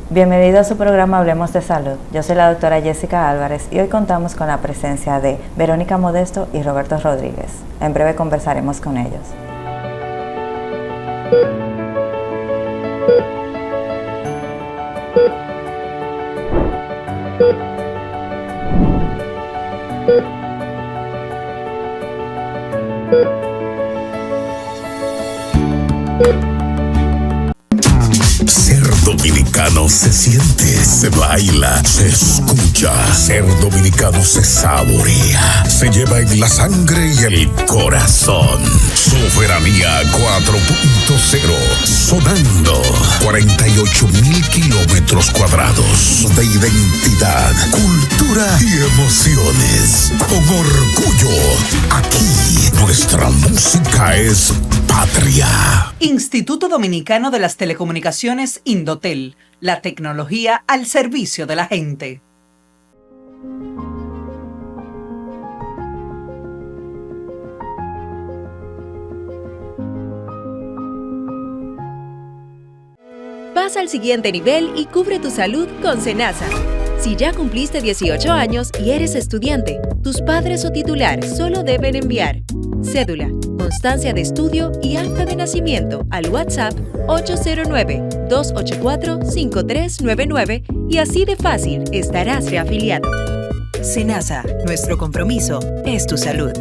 Bienvenido a su programa Hablemos de Salud. Yo soy la doctora Jessica Álvarez y hoy contamos con la presencia de Verónica Modesto y Roberto Rodríguez. En breve conversaremos con ellos. Ser dominicano se siente, se baila, se escucha. Ser dominicano se saborea, se lleva en la sangre y el corazón. Soberanía 4.0, sonando 48.000 kilómetros cuadrados de identidad, cultura y emociones. Con orgullo, aquí nuestra música es patria. Instituto Dominicano de las Telecomunicaciones Indotel, la tecnología al servicio de la gente. Pasa al siguiente nivel y cubre tu salud con Senasa. Si ya cumpliste 18 años y eres estudiante, tus padres o titular solo deben enviar cédula, constancia de estudio y acta de nacimiento al WhatsApp 809-284-5399 y así de fácil estarás reafiliado. Senasa, nuestro compromiso es tu salud.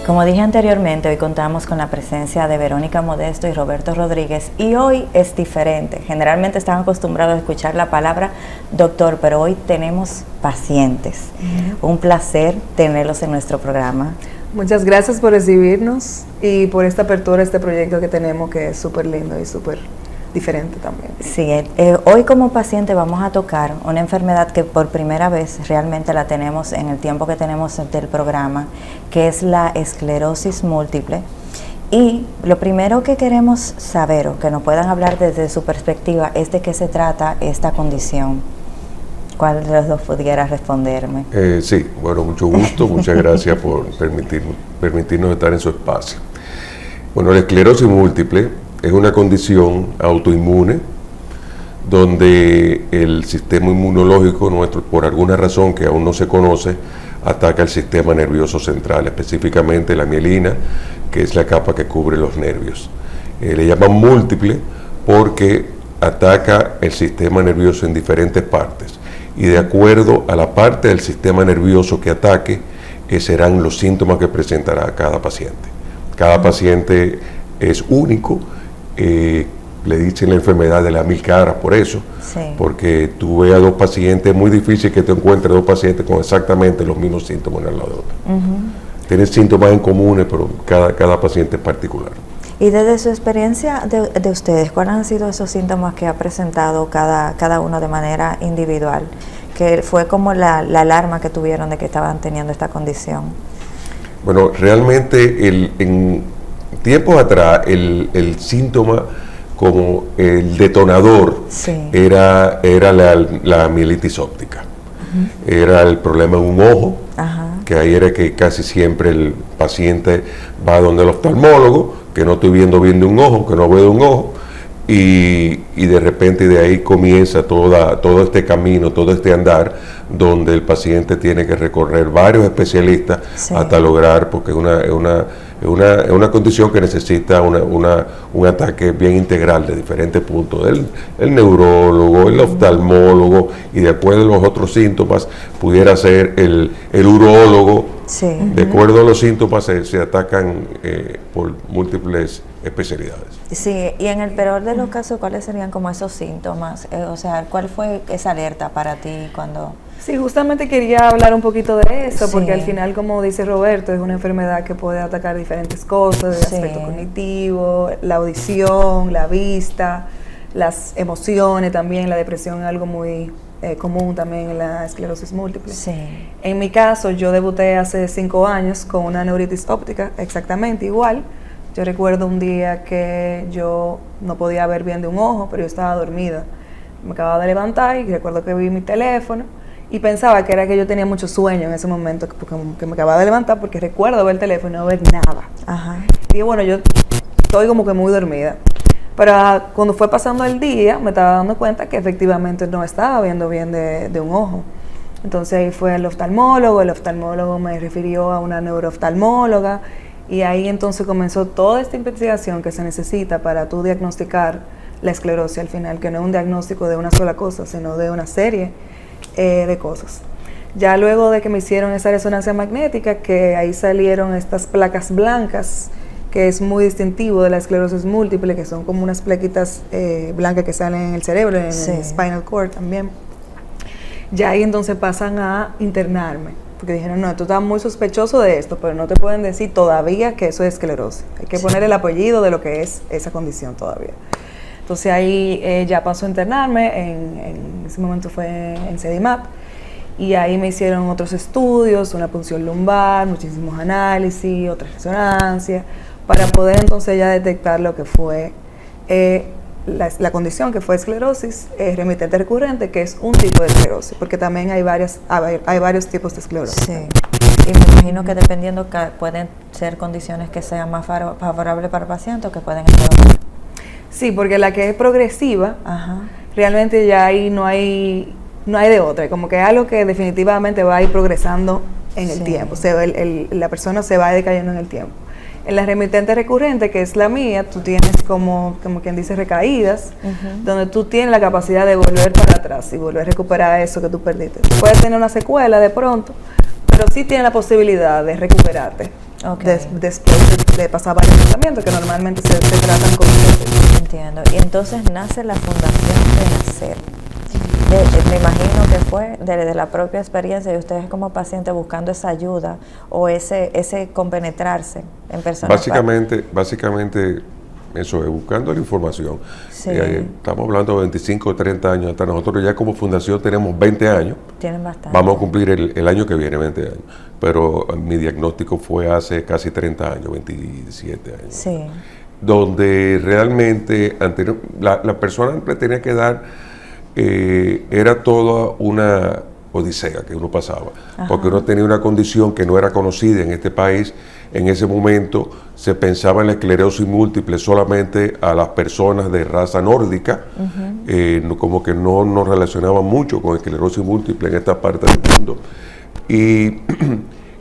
Como dije anteriormente, hoy contamos con la presencia de Verónica Modesto y Roberto Rodríguez y hoy es diferente. Generalmente están acostumbrados a escuchar la palabra doctor, pero hoy tenemos pacientes. Un placer tenerlos en nuestro programa. Muchas gracias por recibirnos y por esta apertura a este proyecto que tenemos, que es súper lindo y súper diferente también. Sí, hoy como paciente vamos a tocar una enfermedad que por primera vez realmente la tenemos en el tiempo que tenemos del programa, que es la esclerosis múltiple. Y lo primero que queremos saber o que nos puedan hablar desde su perspectiva es de qué se trata esta condición. ¿Cuál de los dos pudiera responderme? Sí, bueno, mucho gusto, muchas gracias por permitirnos estar en su espacio. Bueno, la esclerosis múltiple es una condición autoinmune donde el sistema inmunológico nuestro, por alguna razón que aún no se conoce, ataca el sistema nervioso central, específicamente la mielina, que es la capa que cubre los nervios. Le llaman múltiple porque ataca el sistema nervioso en diferentes partes y de acuerdo a la parte del sistema nervioso que ataque, serán los síntomas que presentará cada paciente. Cada paciente es único. Le dicen la enfermedad de las 1000 caras por eso, sí. Porque tú ves a dos pacientes, es muy difícil que te encuentres dos pacientes con exactamente los mismos síntomas uno al lado de otro. Tienen síntomas en comunes, pero cada paciente es particular. Y desde su experiencia de ustedes, ¿cuáles han sido esos síntomas que ha presentado cada uno de manera individual? Que fue como la alarma que tuvieron de que estaban teniendo esta condición. Bueno, realmente en tiempos atrás el síntoma como el detonador, sí, era la mielitis óptica. Era el problema en un ojo, que ahí era que casi siempre el paciente va donde el oftalmólogo, que no estoy viendo bien de un ojo, que no veo de un ojo, y de repente de ahí comienza todo este camino, todo este andar, donde el paciente tiene que recorrer varios especialistas, sí, hasta lograr, porque es una condición que necesita un ataque bien integral de diferentes puntos, el neurólogo, el oftalmólogo, y de acuerdo a los otros síntomas pudiera ser el urólogo. Sí. De acuerdo a los síntomas se atacan por múltiples especialidades. Sí, y en el peor de los casos, ¿cuáles serían como esos síntomas? O sea, ¿cuál fue esa alerta para ti cuando...? Sí, justamente quería hablar un poquito de eso, sí, porque al final, como dice Roberto, es una enfermedad que puede atacar diferentes cosas, el aspecto cognitivo, la audición, la vista, las emociones también, la depresión es algo muy común también en la esclerosis múltiple. Sí. En mi caso, yo debuté hace 5 años con una neuritis óptica, exactamente igual. Yo recuerdo un día que yo no podía ver bien de un ojo, pero yo estaba dormida. Me acababa de levantar y recuerdo que vi mi teléfono y pensaba que era que yo tenía mucho sueño en ese momento, que me acababa de levantar porque recuerdo ver el teléfono y no ver nada. Ajá. Y bueno, yo estoy como que muy dormida. Pero cuando fue pasando el día, me estaba dando cuenta que efectivamente no estaba viendo bien de un ojo. Entonces ahí fue el oftalmólogo me refirió a una neurooftalmóloga, y ahí entonces comenzó toda esta investigación que se necesita para tú diagnosticar la esclerosis al final, que no es un diagnóstico de una sola cosa, sino de una serie de cosas. Ya luego de que me hicieron esa resonancia magnética, que ahí salieron estas placas blancas, que es muy distintivo de la esclerosis múltiple, que son como unas plaquitas blancas que salen en el cerebro, en el spinal cord también. Ya ahí entonces pasan a internarme, porque dijeron, no, tú estás muy sospechoso de esto, pero no te pueden decir todavía que eso es esclerosis. Hay que poner el apellido de lo que es esa condición todavía. Entonces ahí ya pasó a internarme, en ese momento fue en CEDIMAP, y ahí me hicieron otros estudios, una punción lumbar, muchísimos análisis, otras resonancias, para poder entonces ya detectar lo que fue la condición, que fue esclerosis remitente recurrente, que es un tipo de esclerosis, porque también hay varios tipos de esclerosis. Sí. Y me imagino que dependiendo pueden ser condiciones que sean más favorables para el paciente o que pueden empeorar. Sí, porque la que es progresiva, Ajá. realmente ya ahí no hay de otra, como que es algo que definitivamente va a ir progresando en el tiempo, o sea, la persona se va decayendo en el tiempo. En la remitente recurrente, que es la mía, tú tienes como quien dice recaídas, donde tú tienes la capacidad de volver para atrás y volver a recuperar eso que tú perdiste. Tú puedes tener una secuela de pronto, pero sí tienes la posibilidad de recuperarte. Okay. Después de pasar varios tratamientos que normalmente se tratan con eso. Entiendo. Y entonces nace la Fundación Renacer. Me imagino que fue desde la propia experiencia de ustedes como pacientes buscando esa ayuda o ese compenetrarse en personas. Básicamente eso es, buscando la información. Sí. Estamos hablando de 25 o 30 años hasta nosotros ya como fundación tenemos 20 años. Tienen bastante. Vamos a cumplir el año que viene 20 años. Pero mi diagnóstico fue hace casi 30 años, 27 años. Sí. Donde realmente la persona le tenía que dar, era toda una odisea que uno pasaba. Ajá. Porque uno tenía una condición que no era conocida en este país. En ese momento se pensaba en la esclerosis múltiple solamente a las personas de raza nórdica, como que no nos relacionaban mucho con esclerosis múltiple en esta parte del mundo. Y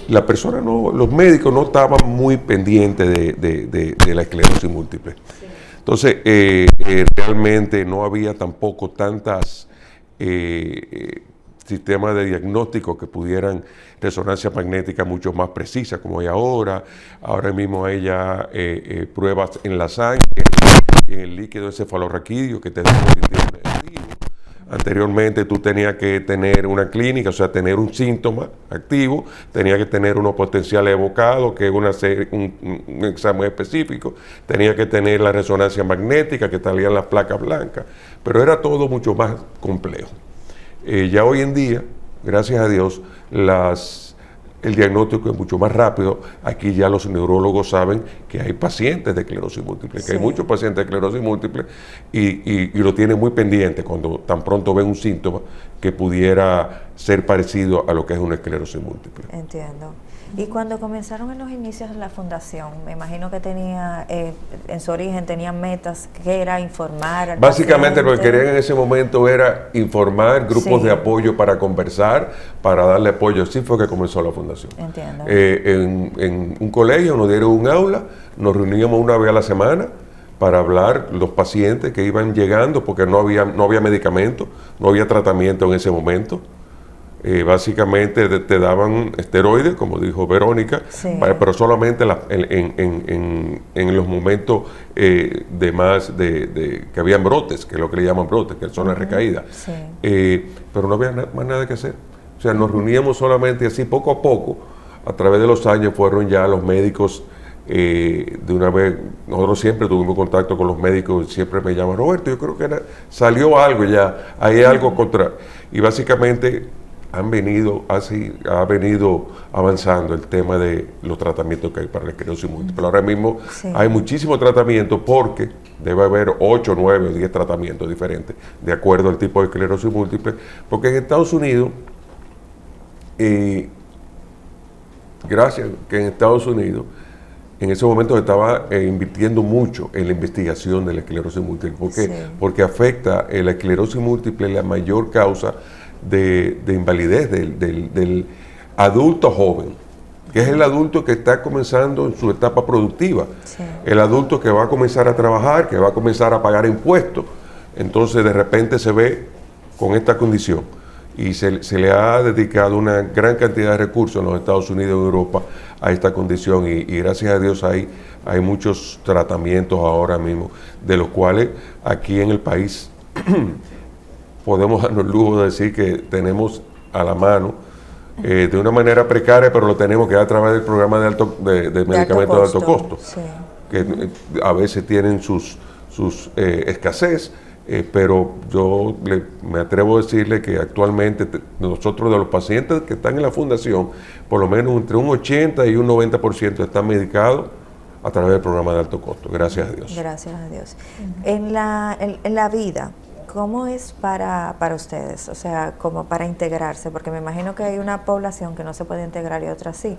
la persona los médicos no estaban muy pendientes de la esclerosis múltiple. Sí. Entonces, realmente no había tampoco tantas sistemas de diagnóstico que pudieran resonancia magnética mucho más precisa como hay ahora. Ahora mismo hay ya pruebas en la sangre y en el líquido encefalorraquídeo que te dan positivo o negativo. Anteriormente tú tenías que tener una clínica, o sea, tener un síntoma activo, tenías que tener unos potenciales evocados, que es un examen específico, tenías que tener la resonancia magnética, que salían las placas blancas, pero era todo mucho más complejo. Ya hoy en día, gracias a Dios, el diagnóstico es mucho más rápido. Aquí ya los neurólogos saben que hay pacientes de esclerosis múltiple, que hay muchos pacientes de esclerosis múltiple y lo tienen muy pendiente cuando tan pronto ven un síntoma que pudiera ser parecido a lo que es una esclerosis múltiple. Entiendo. Y cuando comenzaron en los inicios de la fundación, me imagino que tenía, en su origen tenían metas, que era informar al Básicamente paciente. Lo que querían en ese momento era informar, grupos de apoyo para conversar, para darle apoyo. Así fue que comenzó la fundación. Entiendo. En un colegio nos dieron un aula, nos reuníamos una vez a la semana para hablar los pacientes que iban llegando, porque no había medicamento, no había tratamiento en ese momento. Básicamente te daban esteroides, como dijo Verónica, pero solamente en los momentos que habían brotes, que es lo que le llaman brotes, que son las recaídas. Sí. Pero no había más nada que hacer. O sea, nos reuníamos solamente así poco a poco. A través de los años fueron ya los médicos de una vez, nosotros siempre tuvimos contacto con los médicos, siempre me llaman, Roberto, yo creo que salió algo ya, hay algo contra, y básicamente ha venido avanzando el tema de los tratamientos que hay para la esclerosis múltiple. Ahora mismo hay muchísimos tratamientos porque debe haber 8, 9 o 10 tratamientos diferentes de acuerdo al tipo de esclerosis múltiple, porque en Estados Unidos, gracias que en Estados Unidos, en ese momento se estaba invirtiendo mucho en la investigación de la esclerosis múltiple. ¿Por qué? Porque afecta la esclerosis múltiple, la mayor causa de invalidez del adulto joven, que es el adulto que está comenzando en su etapa productiva, el adulto que va a comenzar a trabajar, que va a comenzar a pagar impuestos, entonces de repente se ve con esta condición y se le ha dedicado una gran cantidad de recursos en los Estados Unidos y en Europa a esta condición y gracias a Dios hay muchos tratamientos ahora mismo, de los cuales aquí en el país podemos darnos el lujo de decir que tenemos a la mano de una manera precaria, pero lo tenemos que a través del programa de medicamentos de alto costo, que a veces tienen sus escasez, pero yo me atrevo a decirle que actualmente nosotros de los pacientes que están en la fundación, por lo menos entre un 80 y un 90% están medicados a través del programa de alto costo, gracias a Dios. Gracias a Dios. En la vida, ¿cómo es para ustedes? O sea, como para integrarse, porque me imagino que hay una población que no se puede integrar y otra sí,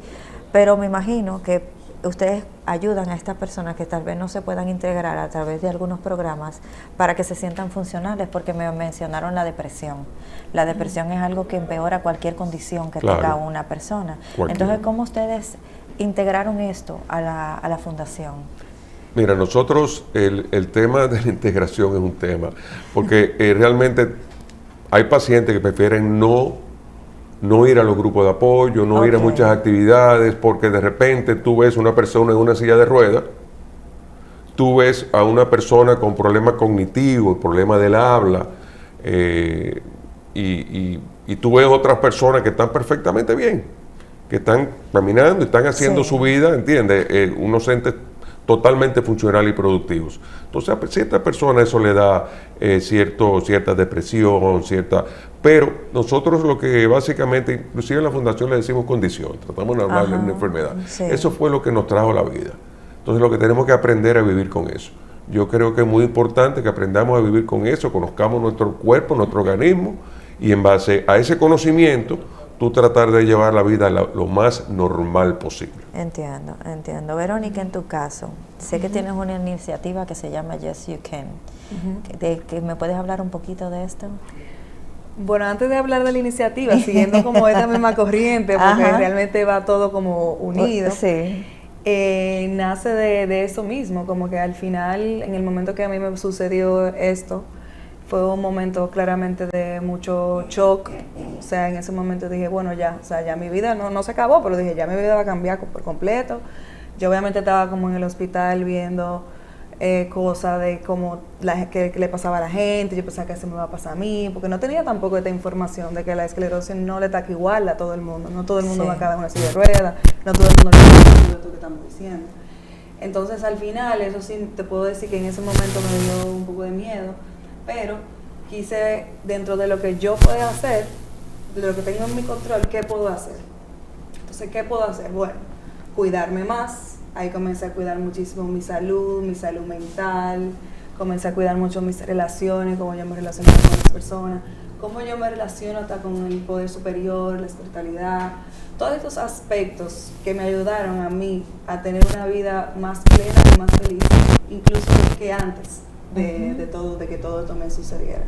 pero me imagino que ustedes ayudan a estas personas que tal vez no se puedan integrar a través de algunos programas para que se sientan funcionales, porque me mencionaron la depresión. La depresión es algo que empeora cualquier condición que tenga una persona. Entonces, ¿cómo ustedes integraron esto a la fundación? Mira, nosotros el tema de la integración es un tema, porque realmente hay pacientes que prefieren no ir a los grupos de apoyo, no ir a muchas actividades, porque de repente tú ves una persona en una silla de ruedas, tú ves a una persona con problemas cognitivos, problemas del habla, y tú ves otras personas que están perfectamente bien, que están caminando y están haciendo su vida, ¿entiendes? Unos entes totalmente funcionales y productivos. Entonces a ciertas personas eso le da cierta depresión, pero nosotros lo que básicamente, inclusive en la fundación le decimos condición, tratamos de hablar de una enfermedad. Eso fue lo que nos trajo la vida. Entonces lo que tenemos que aprender a vivir con eso. Yo creo que es muy importante que aprendamos a vivir con eso, conozcamos nuestro cuerpo, nuestro organismo, y en base a ese conocimiento, tú tratar de llevar la vida lo más normal posible. Entiendo. Verónica, en tu caso, sé que tienes una iniciativa que se llama Yes You Can. ¿Que me puedes hablar un poquito de esto? Bueno, antes de hablar de la iniciativa, siguiendo como esta misma corriente, porque realmente va todo como unido, nace de eso mismo, como que al final, en el momento que a mí me sucedió esto, fue un momento claramente de mucho shock. O sea, en ese momento dije, bueno, ya mi vida no se acabó, pero dije, ya mi vida va a cambiar por completo. Yo obviamente estaba como en el hospital viendo cosas de cómo que le pasaba a la gente. Yo pensaba que eso me iba a pasar a mí, porque no tenía tampoco esta información de que la esclerosis no le ataca igual a todo el mundo. No todo el mundo va a quedar en una silla de ruedas, no todo el mundo le pasa esto que estamos diciendo. Entonces, al final, eso sí, te puedo decir que en ese momento me dio un poco de miedo, pero quise, dentro de lo que yo pueda hacer, de lo que tengo en mi control, ¿qué puedo hacer? Entonces, ¿qué puedo hacer? Bueno, cuidarme más. Ahí comencé a cuidar muchísimo mi salud mental, comencé a cuidar mucho mis relaciones, cómo yo me relaciono con las personas, cómo yo me relaciono hasta con el poder superior, la espiritualidad, todos estos aspectos que me ayudaron a mí a tener una vida más plena y más feliz, incluso que antes de que todo esto me sucediera.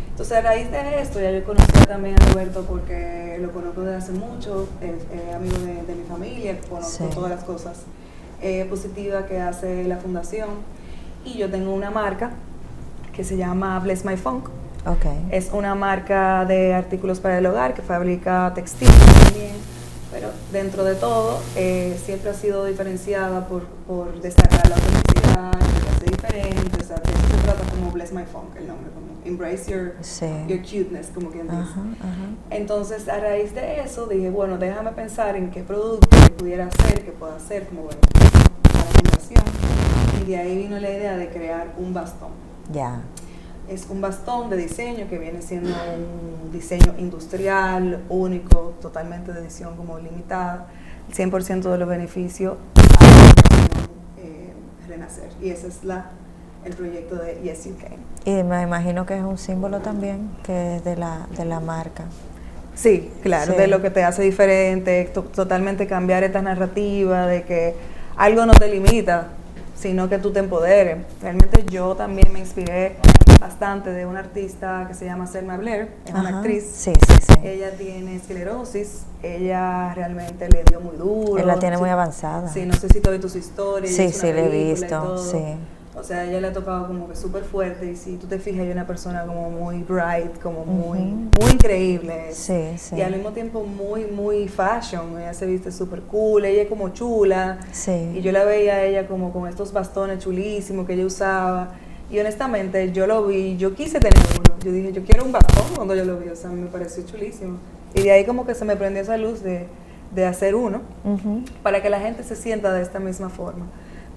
Entonces, a raíz de esto, ya yo conocía también a Roberto porque lo conozco desde hace mucho, es amigo de mi familia, conozco todas las cosas positivas que hace la fundación, y yo tengo una marca que se llama Bless My Funk. Es una marca de artículos para el hogar que fabrica textiles también, pero dentro de todo siempre ha sido diferenciada por destacar la autenticidad, que hace diferente. O sea, que se trata como Bless My Funk, el nombre, como Embrace your cuteness, como quien dice. Entonces, a raíz de eso, dije, bueno, déjame pensar en qué producto pudiera hacer, que pueda hacer, como bueno, para y de ahí vino la idea de crear un bastón. Ya. Es un bastón de diseño que viene siendo un diseño industrial, único, totalmente de edición como limitada, 100% de los beneficios a la Fundación Renacer. Y ese es el proyecto de Yes You Can. Y me imagino que es un símbolo también que es de la marca. Sí, claro, Sí. de lo que te hace diferente, totalmente cambiar esta narrativa de que algo no te limita, sino que tú te empoderes. Realmente yo también me inspiré bastante de una artista que se llama Selma Blair, es una actriz. Sí, sí, sí. Ella tiene esclerosis, ella realmente le dio muy duro. Él la tiene Sí, muy avanzada. Sí, no sé si tú has visto sus historias. Sí, ella hizo sí, una le he película y visto, todo. sí. O sea, a ella le ha tocado como que súper fuerte y si tú te fijas, hay una persona como muy bright, como muy increíble. Sí, sí. Y al mismo tiempo muy fashion, ella se viste súper cool, ella es como chula. Sí. Y yo la veía a ella como con estos bastones chulísimos que ella usaba. Y honestamente, yo lo vi, yo quise tener uno. Yo dije, yo quiero un bastón cuando yo lo vi, o sea, me pareció chulísimo. Y de ahí como que se me prendió esa luz de hacer uno, para que la gente se sienta de esta misma forma.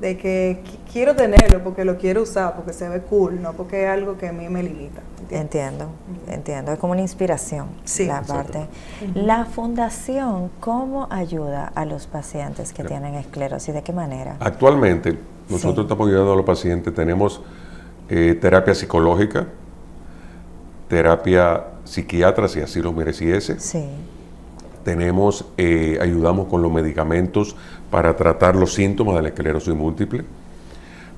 De que quiero tenerlo porque lo quiero usar, porque se ve cool, no porque es algo que a mí me limita. Entiendo. Es como una inspiración, Sí, la parte. La fundación, ¿cómo ayuda a los pacientes que tienen esclerosis? ¿De qué manera? Actualmente, nosotros estamos ayudando a los pacientes, tenemos terapia psicológica, terapia psiquiatra, si así lo mereciese. Sí. Tenemos, ayudamos con los medicamentos para tratar los síntomas de la esclerosis múltiple.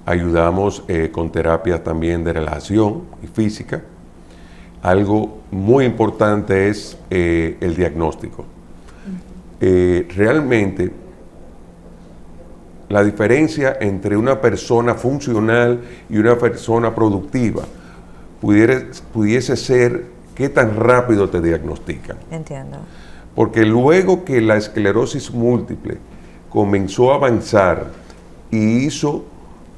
Ayudamos con terapias también de relajación y física. Algo muy importante es el diagnóstico. Realmente, la diferencia entre una persona funcional y una persona productiva pudiese ser qué tan rápido te diagnostican. Entiendo. Porque luego que la esclerosis múltiple comenzó a avanzar y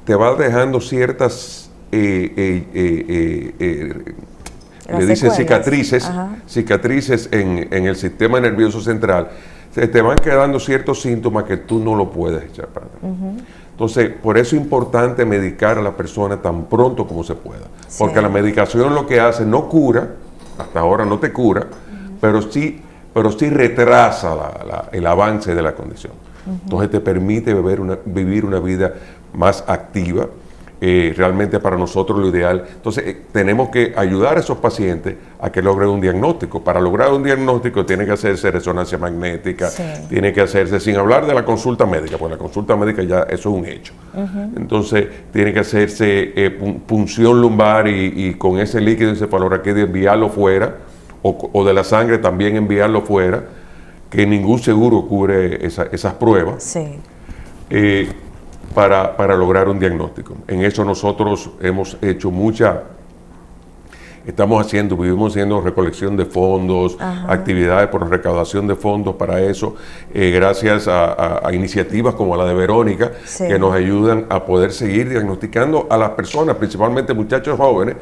te va dejando ciertas, le dicen cicatrices en el sistema nervioso central, se te van quedando ciertos síntomas que tú no lo puedes echar para atrás. Entonces, por eso es importante medicar a la persona tan pronto como se pueda. Porque la medicación lo que hace no cura, hasta ahora no te cura, pero sí retrasa el avance de la condición. Entonces te permite vivir una vida más activa. Realmente para nosotros lo ideal. Entonces tenemos que ayudar a esos pacientes a que logren un diagnóstico. Para lograr un diagnóstico tiene que hacerse resonancia magnética, tiene que hacerse, sin hablar de la consulta médica, porque la consulta médica ya eso es un hecho. Entonces tiene que hacerse punción lumbar y con ese líquido encefalorraquídeo enviarlo fuera, o de la sangre también enviarlo fuera, que ningún seguro cubre esas pruebas. Sí. Para lograr un diagnóstico. En eso nosotros hemos hecho vivimos haciendo recolección de fondos, actividades por recaudación de fondos para eso, gracias a iniciativas como la de Verónica, que nos ayudan a poder seguir diagnosticando a las personas, principalmente muchachos jóvenes,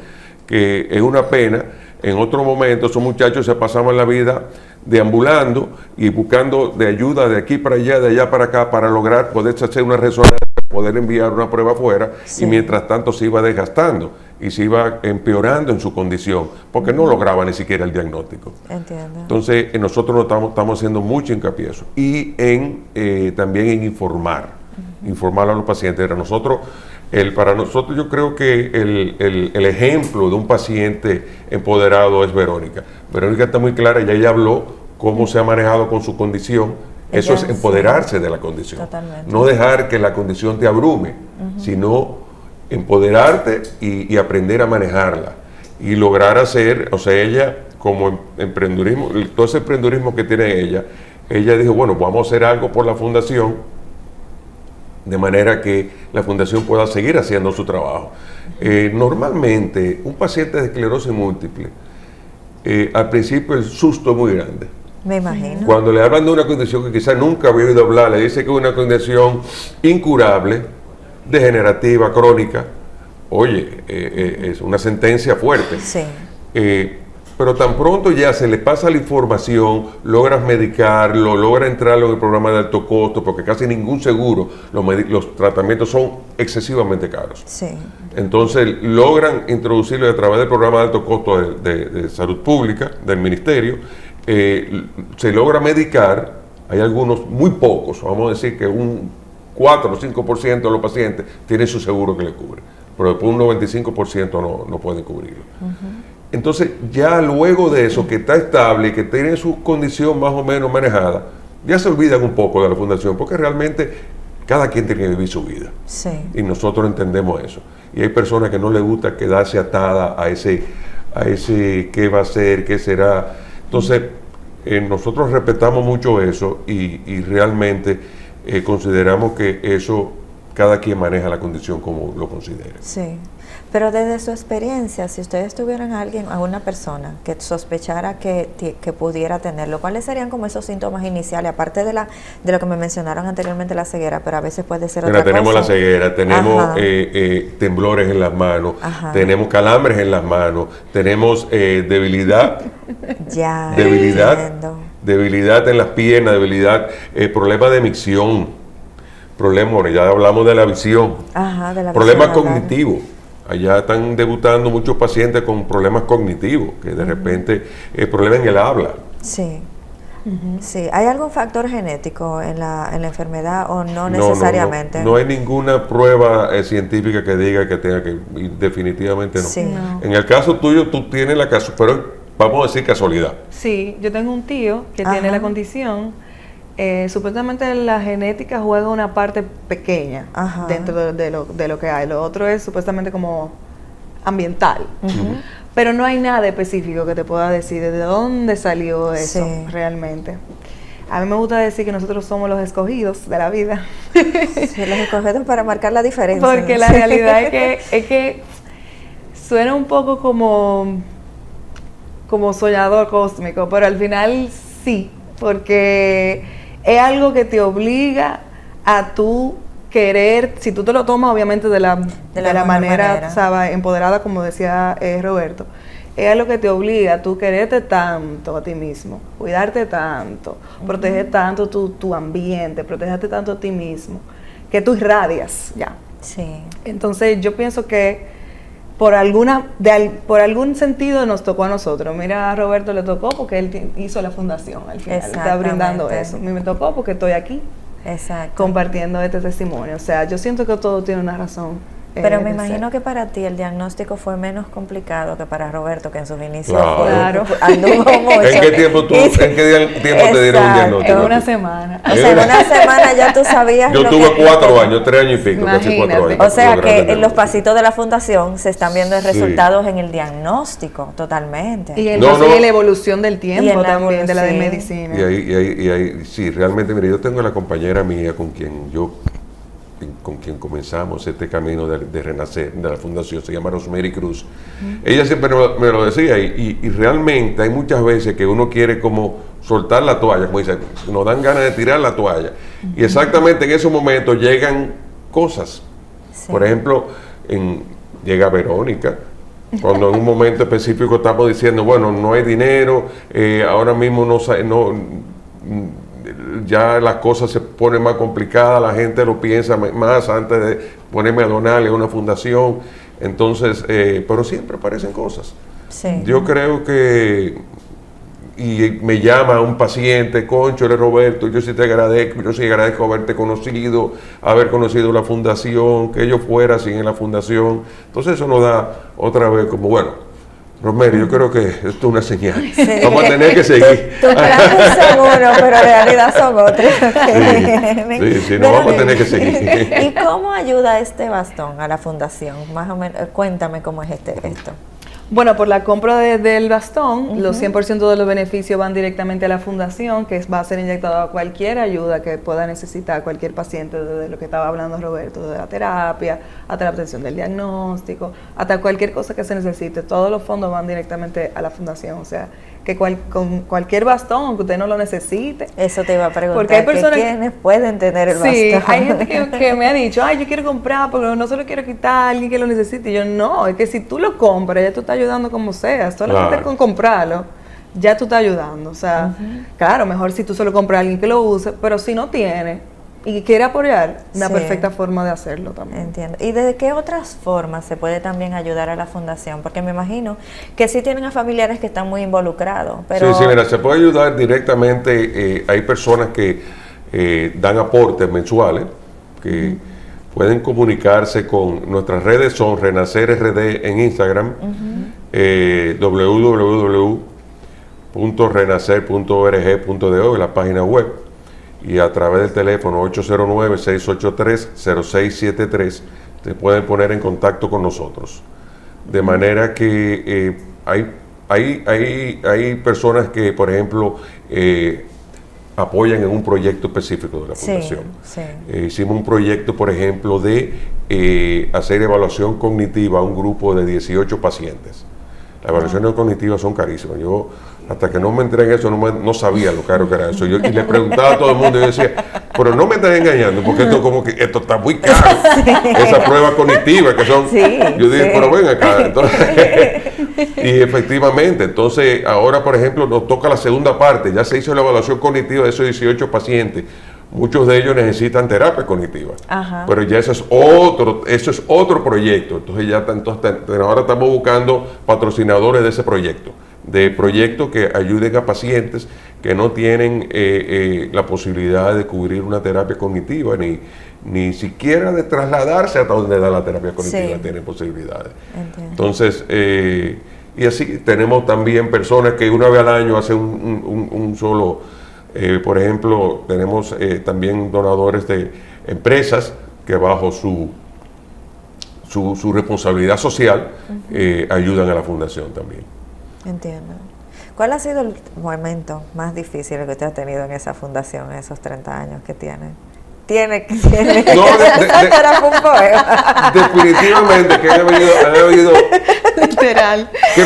que es una pena. En otro momento esos muchachos se pasaban la vida deambulando y buscando de ayuda de aquí para allá, de allá para acá, para lograr poder hacer una resonancia, poder enviar una prueba afuera, y mientras tanto se iba desgastando y se iba empeorando en su condición, porque no lograba ni siquiera el diagnóstico. Entiendo. Entonces, Nosotros estamos haciendo mucho hincapié en eso, y también en informar a los pacientes. Para nosotros yo creo que el ejemplo de un paciente empoderado es Verónica. Verónica está muy clara, ella habló cómo se ha manejado con su condición. Eso es empoderarse de la condición. Totalmente. No dejar que la condición te abrume, sino empoderarte y aprender a manejarla. Y lograr hacer, ella como emprendurismo, todo ese emprendurismo que tiene ella dijo, bueno, vamos a hacer algo por la fundación, de manera que la fundación pueda seguir haciendo su trabajo. Normalmente, un paciente de esclerosis múltiple, al principio el susto es muy grande. Me imagino. Cuando le hablan de una condición que quizás nunca había oído hablar, le dice que es una condición incurable, degenerativa, crónica, es una sentencia fuerte. Sí. pero tan pronto ya se le pasa la información, logras medicarlo, logras entrarlo en el programa de alto costo, porque casi ningún seguro, los tratamientos son excesivamente caros. Sí. Entonces logran introducirlo a través del programa de alto costo de salud pública, del ministerio, se logra medicar, hay algunos, muy pocos, vamos a decir que un 4 o 5% de los pacientes tienen su seguro que le cubre, pero después un 95% no pueden cubrirlo. Entonces, ya luego de eso, que está estable y que tiene su condición más o menos manejada, ya se olvidan un poco de la fundación, porque realmente cada quien tiene que vivir su vida. Sí. Y nosotros entendemos eso. Y hay personas que no les gusta quedarse atada a ese qué va a ser, qué será. Entonces, nosotros respetamos mucho eso y realmente consideramos que eso, cada quien maneja la condición como lo considere. Sí. Pero desde su experiencia, si ustedes tuvieran a una persona que sospechara que pudiera tenerlo, ¿cuáles serían como esos síntomas iniciales? Aparte de lo que me mencionaron anteriormente, la ceguera, pero a veces puede ser otra cosa. Tenemos la ceguera, tenemos temblores en las manos, tenemos calambres en las manos, tenemos debilidad, debilidad en las piernas, problemas de micción, ya hablamos de la visión, problemas cognitivos. Allá están debutando muchos pacientes con problemas cognitivos, que de repente problemas en el habla. Sí. Sí. ¿Hay algún factor genético en la enfermedad o no necesariamente? No hay ninguna prueba científica que diga que tenga que, definitivamente no. Sí. No. En el caso tuyo, tú tienes la caso, pero vamos a decir casualidad. Sí, yo tengo un tío que tiene la condición. Supuestamente la genética juega una parte pequeña dentro de lo que hay. Lo otro es supuestamente como ambiental. Pero no hay nada específico que te pueda decir de dónde salió eso realmente. A mí me gusta decir que nosotros somos los escogidos de la vida. Sí, los escogidos para marcar la diferencia. Porque la realidad es que suena un poco como soñador cósmico, pero al final sí, porque es algo que te obliga a tú querer, si tú te lo tomas obviamente de la manera, ¿sabes? Empoderada, como decía Roberto, es algo que te obliga a tú quererte tanto a ti mismo, cuidarte tanto, proteger tanto tu ambiente, protegerte tanto a ti mismo, que tú irradias ya. Sí. Entonces yo pienso que por algún sentido nos tocó a nosotros. Mira, a Roberto le tocó porque él hizo la fundación al final, está brindando eso. A mí me tocó porque estoy aquí compartiendo este testimonio. O sea, yo siento que todo tiene una razón. Pero me imagino que para ti el diagnóstico fue menos complicado que para Roberto, que en sus inicios anduvo mucho. ¿En qué tiempo te dieron un diagnóstico? En una semana. O sea, en una semana ya tú sabías. Yo tuve 4 años, 3 años y pico, casi 4 años. O sea que en los pasitos de la fundación se están viendo resultados en el diagnóstico totalmente. Y en la evolución del tiempo también, de la de medicina. Y ahí, sí, realmente, mire, yo tengo a la compañera mía con quien comenzamos este camino de renacer, de la fundación, se llama Rosemary Cruz. Ella siempre me lo decía, y realmente hay muchas veces que uno quiere como soltar la toalla, como dice, nos dan ganas de tirar la toalla. Y exactamente en esos momentos llegan cosas. Por ejemplo, llega Verónica, cuando en un momento específico estamos diciendo, bueno, no hay dinero, ahora mismo ya las cosas se ponen más complicadas, la gente lo piensa más antes de ponerme a donarle a una fundación. Entonces, pero siempre aparecen cosas. Sí. Yo creo que, y me llama un paciente, Concho, Roberto, yo sí te agradezco, yo sí agradezco haberte conocido, haber conocido la fundación, que yo fuera sin en la fundación. Entonces eso nos da otra vez como, bueno, Rosemary, yo creo que esto es una señal. Sí. Vamos a tener que seguir. Tus planes son uno, pero en realidad son otros. Sí, no vamos a tener que seguir. ¿Y cómo ayuda este bastón a la fundación? Más o menos, cuéntame cómo es esto. Bueno, por la compra del bastón, los 100% de los beneficios van directamente a la fundación, que va a ser inyectado a cualquier ayuda que pueda necesitar cualquier paciente, desde lo que estaba hablando Roberto, de la terapia, hasta la obtención del diagnóstico, hasta cualquier cosa que se necesite. Todos los fondos van directamente a la fundación, o sea, con cualquier bastón, aunque usted no lo necesite. Eso te iba a preguntar, Porque hay personas ¿quiénes pueden tener el bastón? Sí, hay gente que me ha dicho, yo quiero comprar, pero no se lo quiero quitar a alguien que lo necesite. Y yo, no, es que si tú lo compras, ya tú estás ayudando como sea. Solamente con comprarlo, ya tú estás ayudando. O sea, claro, mejor si tú solo compras a alguien que lo use, pero si no tiene y quiere apoyar, una perfecta forma de hacerlo también. Entiendo. ¿Y de qué otras formas se puede también ayudar a la fundación? Porque me imagino que sí tienen a familiares que están muy involucrados, pero... Sí, mira, se puede ayudar directamente. Hay personas que dan aportes mensuales, que pueden comunicarse con nuestras redes, son Renacer RD en Instagram, www.renacer.org.do, la página web, y a través del teléfono 809-683-0673 se pueden poner en contacto con nosotros. De manera que hay personas que, por ejemplo, apoyan en un proyecto específico de la fundación. Hicimos un proyecto, por ejemplo, de hacer evaluación cognitiva a un grupo de 18 pacientes. Las evaluaciones cognitivas son carísimas. Yo, hasta que no me entré en eso, no sabía lo caro que era eso. Y le preguntaba a todo el mundo y yo decía, pero no me estás engañando, porque esto está muy caro. Esa prueba cognitiva que son... yo dije, pero ven acá. Entonces, y efectivamente, entonces ahora, por ejemplo, nos toca la segunda parte. Ya se hizo la evaluación cognitiva de esos 18 pacientes. Muchos de ellos necesitan terapia cognitiva, pero ya eso es otro proyecto. Entonces ahora estamos buscando patrocinadores de ese proyecto, de proyectos que ayuden a pacientes que no tienen la posibilidad de cubrir una terapia cognitiva, ni siquiera de trasladarse hasta donde da la terapia cognitiva, tienen posibilidades. Entiendo. Entonces, y así tenemos también personas que una vez al año hacen un solo... por ejemplo, tenemos también donadores de empresas que bajo su responsabilidad social ayudan a la fundación también. Entiendo. ¿Cuál ha sido el momento más difícil que usted ha tenido en esa fundación, en esos 30 años que tiene? No, definitivamente que han habido literal. ¿Qué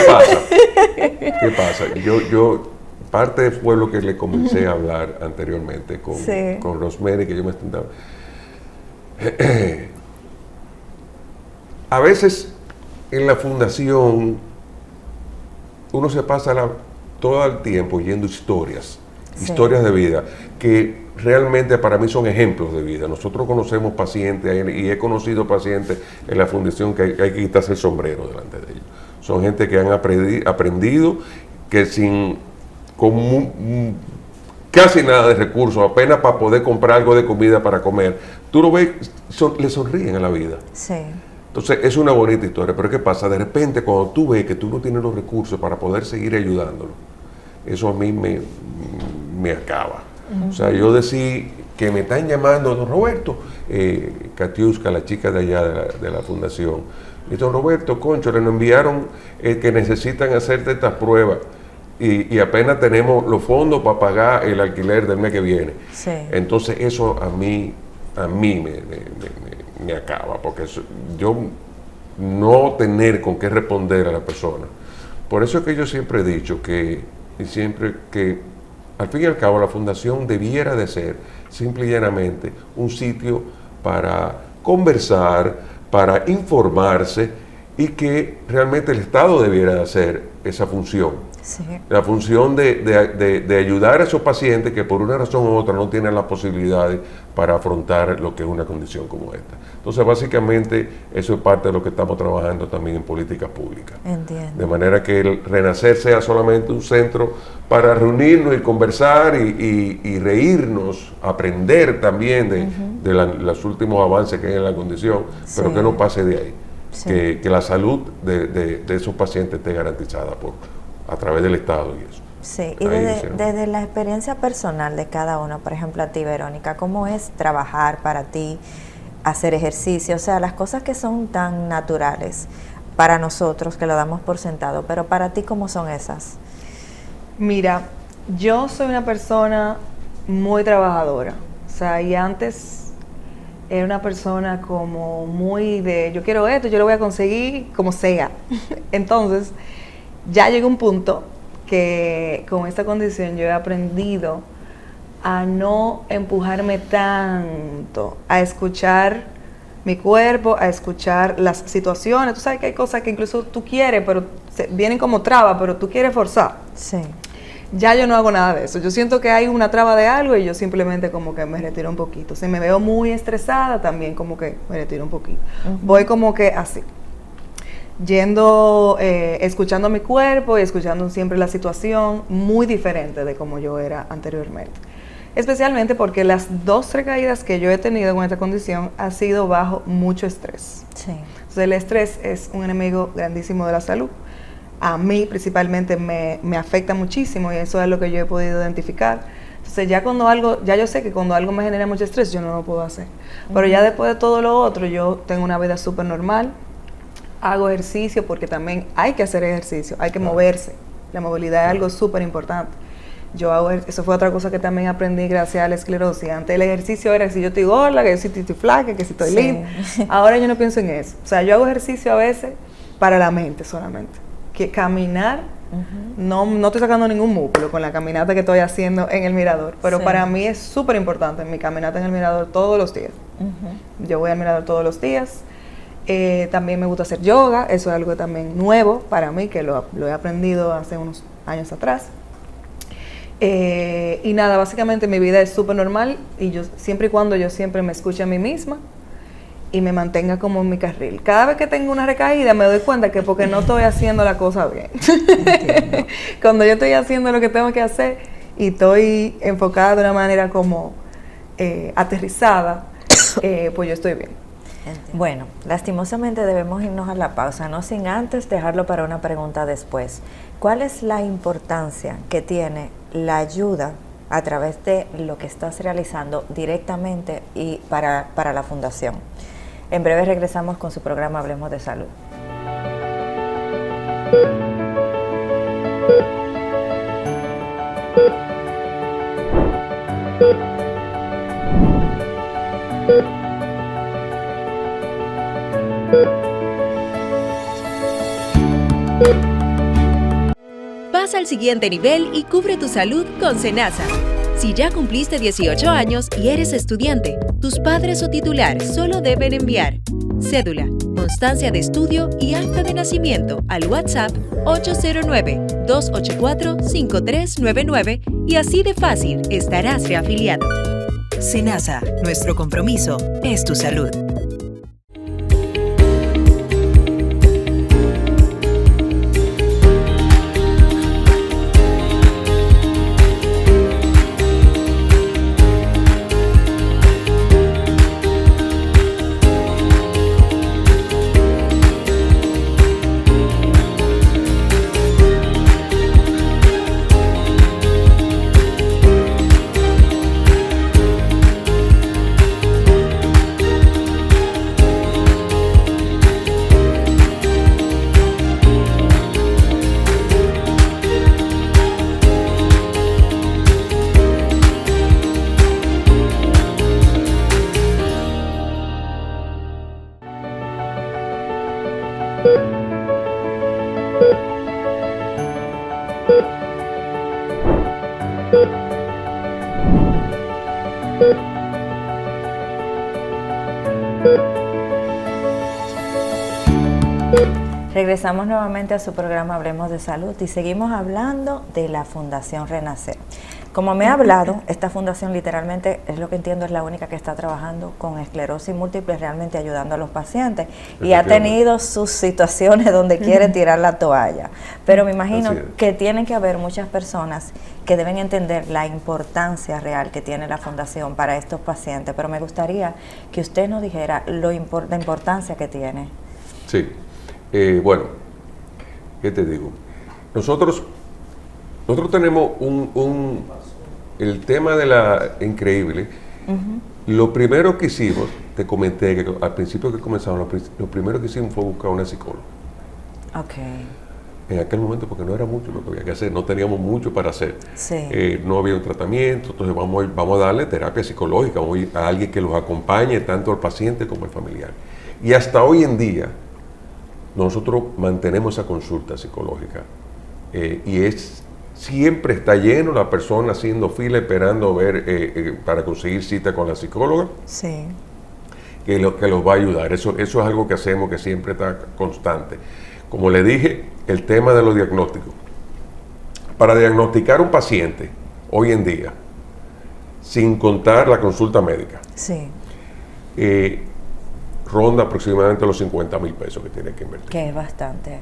pasa? Yo parte fue lo que le comencé a hablar anteriormente con Rosemary, que yo me sentaba. A veces en la fundación uno se pasa todo el tiempo oyendo historias de vida, que realmente para mí son ejemplos de vida. Nosotros conocemos pacientes y he conocido pacientes en la fundación que hay que quitarse el sombrero delante de ellos. Son gente que han aprendido que con casi nada de recursos, apenas para poder comprar algo de comida para comer, tú lo ves, le sonríen a la vida. Entonces es una bonita historia, pero ¿qué pasa? De repente cuando tú ves que tú no tienes los recursos para poder seguir ayudándolo, eso a mí me acaba. O sea, yo decía que me están llamando, don Roberto, Katiuska, la chica de allá de la fundación, y don Roberto, concho, le enviaron que necesitan hacerte estas pruebas. Y apenas tenemos los fondos para pagar el alquiler del mes que viene. Entonces eso a mí me acaba, porque yo no tener con qué responder a la persona. Por eso es que yo siempre he dicho que al fin y al cabo la fundación debiera de ser simple y llanamente un sitio para conversar, para informarse, y que realmente el Estado debiera de hacer esa función. La función de ayudar a esos pacientes que por una razón u otra no tienen las posibilidades para afrontar lo que es una condición como esta. Entonces, básicamente, eso es parte de lo que estamos trabajando también en políticas públicas. Entiendo. De manera que el Renacer sea solamente un centro para reunirnos y conversar y reírnos, aprender también de los últimos avances que hay en la condición, pero que no pase de ahí. Que la salud de esos pacientes esté garantizada a través del Estado y eso. Sí, y desde la experiencia personal de cada uno, por ejemplo a ti, Verónica, ¿cómo es trabajar para ti, hacer ejercicio? O sea, las cosas que son tan naturales para nosotros, que lo damos por sentado, pero para ti, ¿cómo son esas? Mira, yo soy una persona muy trabajadora, o sea, y antes era una persona como muy de, yo quiero esto, yo lo voy a conseguir como sea. Entonces, ya llegó un punto que con esta condición yo he aprendido a no empujarme tanto, a escuchar mi cuerpo, a escuchar las situaciones. Tú sabes que hay cosas que incluso tú quieres, pero vienen como trabas, pero tú quieres forzar. Sí. Ya yo no hago nada de eso. Yo siento que hay una traba de algo y yo simplemente como que me retiro un poquito. Si me veo muy estresada, también como que me retiro un poquito. Voy como que así, yendo, escuchando mi cuerpo y escuchando siempre la situación, muy diferente de como yo era anteriormente. Especialmente porque las 2 recaídas que yo he tenido con esta condición ha sido bajo mucho estrés. Sí. Entonces el estrés es un enemigo grandísimo de la salud. A mí principalmente me afecta muchísimo y eso es lo que yo he podido identificar. Entonces ya yo sé que cuando algo me genera mucho estrés yo no lo puedo hacer. Pero ya después de todo lo otro yo tengo una vida súper normal, hago ejercicio porque también hay que hacer ejercicio, hay que moverse. La movilidad es algo súper importante. Eso fue otra cosa que también aprendí gracias a la esclerosis. Antes el ejercicio era que si yo estoy gorda, que si estoy flaca, que si estoy linda. Ahora yo no pienso en eso. O sea, yo hago ejercicio a veces para la mente solamente. Que caminar, no estoy sacando ningún músculo con la caminata que estoy haciendo en el mirador. Pero para mí es súper importante mi caminata en el mirador todos los días. Yo voy al mirador todos los días. También me gusta hacer yoga. Eso es algo también nuevo para mí, que lo he aprendido hace unos años atrás. Y nada, básicamente mi vida es súper normal y yo siempre y cuando yo siempre me escuche a mí misma y me mantenga como en mi carril. Cada vez que tengo una recaída me doy cuenta que porque no estoy haciendo la cosa bien. Cuando yo estoy haciendo lo que tengo que hacer y estoy enfocada de una manera como aterrizada, pues yo estoy bien. Bueno, lastimosamente debemos irnos a la pausa, no sin antes dejarlo para una pregunta después. ¿Cuál es la importancia que tiene la ayuda a través de lo que estás realizando directamente y para la Fundación? En breve regresamos con su programa Hablemos de Salud. Pasa al siguiente nivel y cubre tu salud con Senasa. Si ya cumpliste 18 años y eres estudiante, tus padres o titular solo deben enviar cédula, constancia de estudio y acta de nacimiento al WhatsApp 809-284-5399 y así de fácil estarás reafiliado. Senasa, nuestro compromiso es tu salud. Regresamos nuevamente a su programa Hablemos de Salud y seguimos hablando de la Fundación Renacer. Como me ha hablado, esta fundación literalmente, es lo que entiendo, es la única que está trabajando con esclerosis múltiple, realmente ayudando a los pacientes, y ha tenido sus situaciones donde quiere tirar la toalla. Pero me imagino que tienen que haber muchas personas que deben entender la importancia real que tiene la fundación para estos pacientes, pero me gustaría que usted nos dijera la importancia que tiene. Sí. Bueno, ¿qué te digo? Nosotros tenemos el tema de la increíble. Lo primero que hicimos, te comenté que al principio que comenzamos, lo primero que hicimos fue buscar una psicóloga. Okay. En aquel momento, porque no era mucho lo que había que hacer, no teníamos mucho para hacer. Sí. No había un tratamiento, entonces vamos a darle terapia psicológica, vamos a ir a alguien que los acompañe, tanto al paciente como al familiar. Y hasta hoy en día, nosotros mantenemos esa consulta psicológica y es siempre está lleno, la persona haciendo fila esperando ver para conseguir cita con la psicóloga. Sí. Que los va a ayudar. Eso es algo que hacemos que siempre está constante. Como le dije, el tema de los diagnósticos. Para diagnosticar un paciente hoy en día, sin contar la consulta médica, Sí. ronda aproximadamente los 50,000 pesos que tiene que invertir. Que es bastante.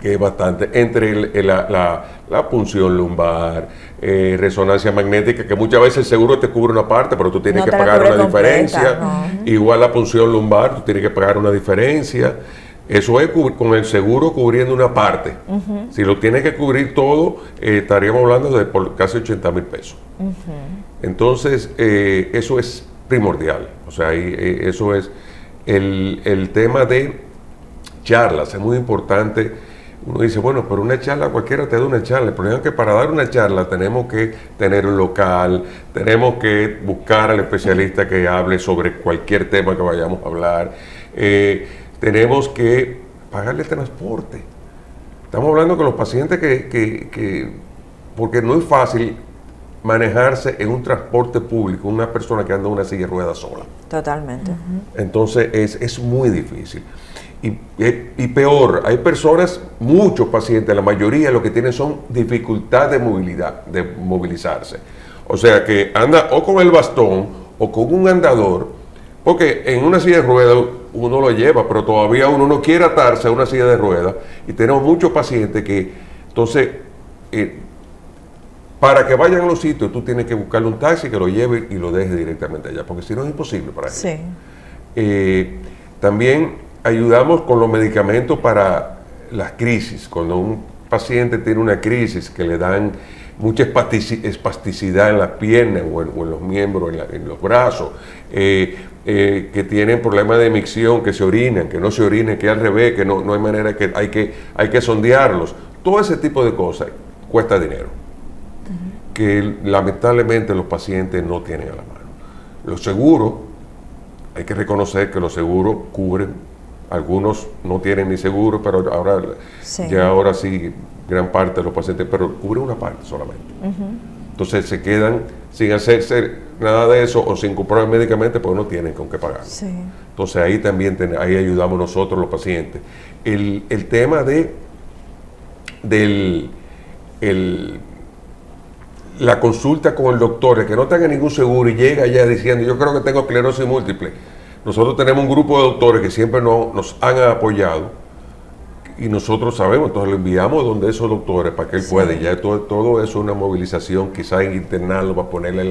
Que es bastante. Entre la punción lumbar, resonancia magnética, que muchas veces el seguro te cubre una parte, pero tú tienes No que te la pagar cubre una completa, diferencia. no. Igual la punción lumbar, tú tienes que pagar una diferencia. Eso es con el seguro cubriendo una parte. Si lo tienes que cubrir todo, estaríamos hablando de por casi 80,000 pesos. Entonces, eso es primordial. O sea, eso es el tema de charlas, es muy importante. Uno dice, bueno, pero una charla, cualquiera te da una charla. El problema es que para dar una charla tenemos que tener un local, tenemos que buscar al especialista que hable sobre cualquier tema que vayamos a hablar. Tenemos que pagarle transporte. Estamos hablando con los pacientes porque no es fácil manejarse en un transporte público, una persona que anda en una silla de ruedas sola. Totalmente. Entonces es muy difícil. Y peor, hay personas, muchos pacientes, la mayoría lo que tienen son dificultad de movilidad, de movilizarse. O sea que anda o con el bastón o con un andador, porque en una silla de ruedas uno lo lleva, pero todavía uno no quiere atarse a una silla de ruedas. Y tenemos muchos pacientes que, entonces, para que vayan a los sitios, tú tienes que buscarle un taxi que lo lleve y lo deje directamente allá, porque si no es imposible para ellos. Sí. También ayudamos con los medicamentos para las crisis. Cuando un paciente tiene una crisis que le dan mucha espasticidad en las piernas o en los miembros, en los brazos, que tienen problemas de micción, que se orinan, que no se orinen, que al revés, que no hay manera, que hay que sondearlos. Todo ese tipo de cosas cuesta dinero, que lamentablemente los pacientes no tienen a la mano. Los seguros, hay que reconocer que los seguros cubren. Algunos no tienen ni seguro, pero ahora sí, gran parte de los pacientes, pero cubre una parte solamente. Entonces se quedan sin hacerse nada de eso o sin comprar medicamentos porque no tienen con qué pagar. Sí. Entonces ahí también ahí ayudamos nosotros los pacientes. El tema la consulta con el doctor, el que no tenga ningún seguro y llega ya diciendo, yo creo que tengo esclerosis múltiple. Nosotros tenemos un grupo de doctores que siempre nos han apoyado y nosotros sabemos, entonces lo enviamos donde esos doctores para que él pueda. Ya todo eso es una movilización, quizás internarlo para ponerle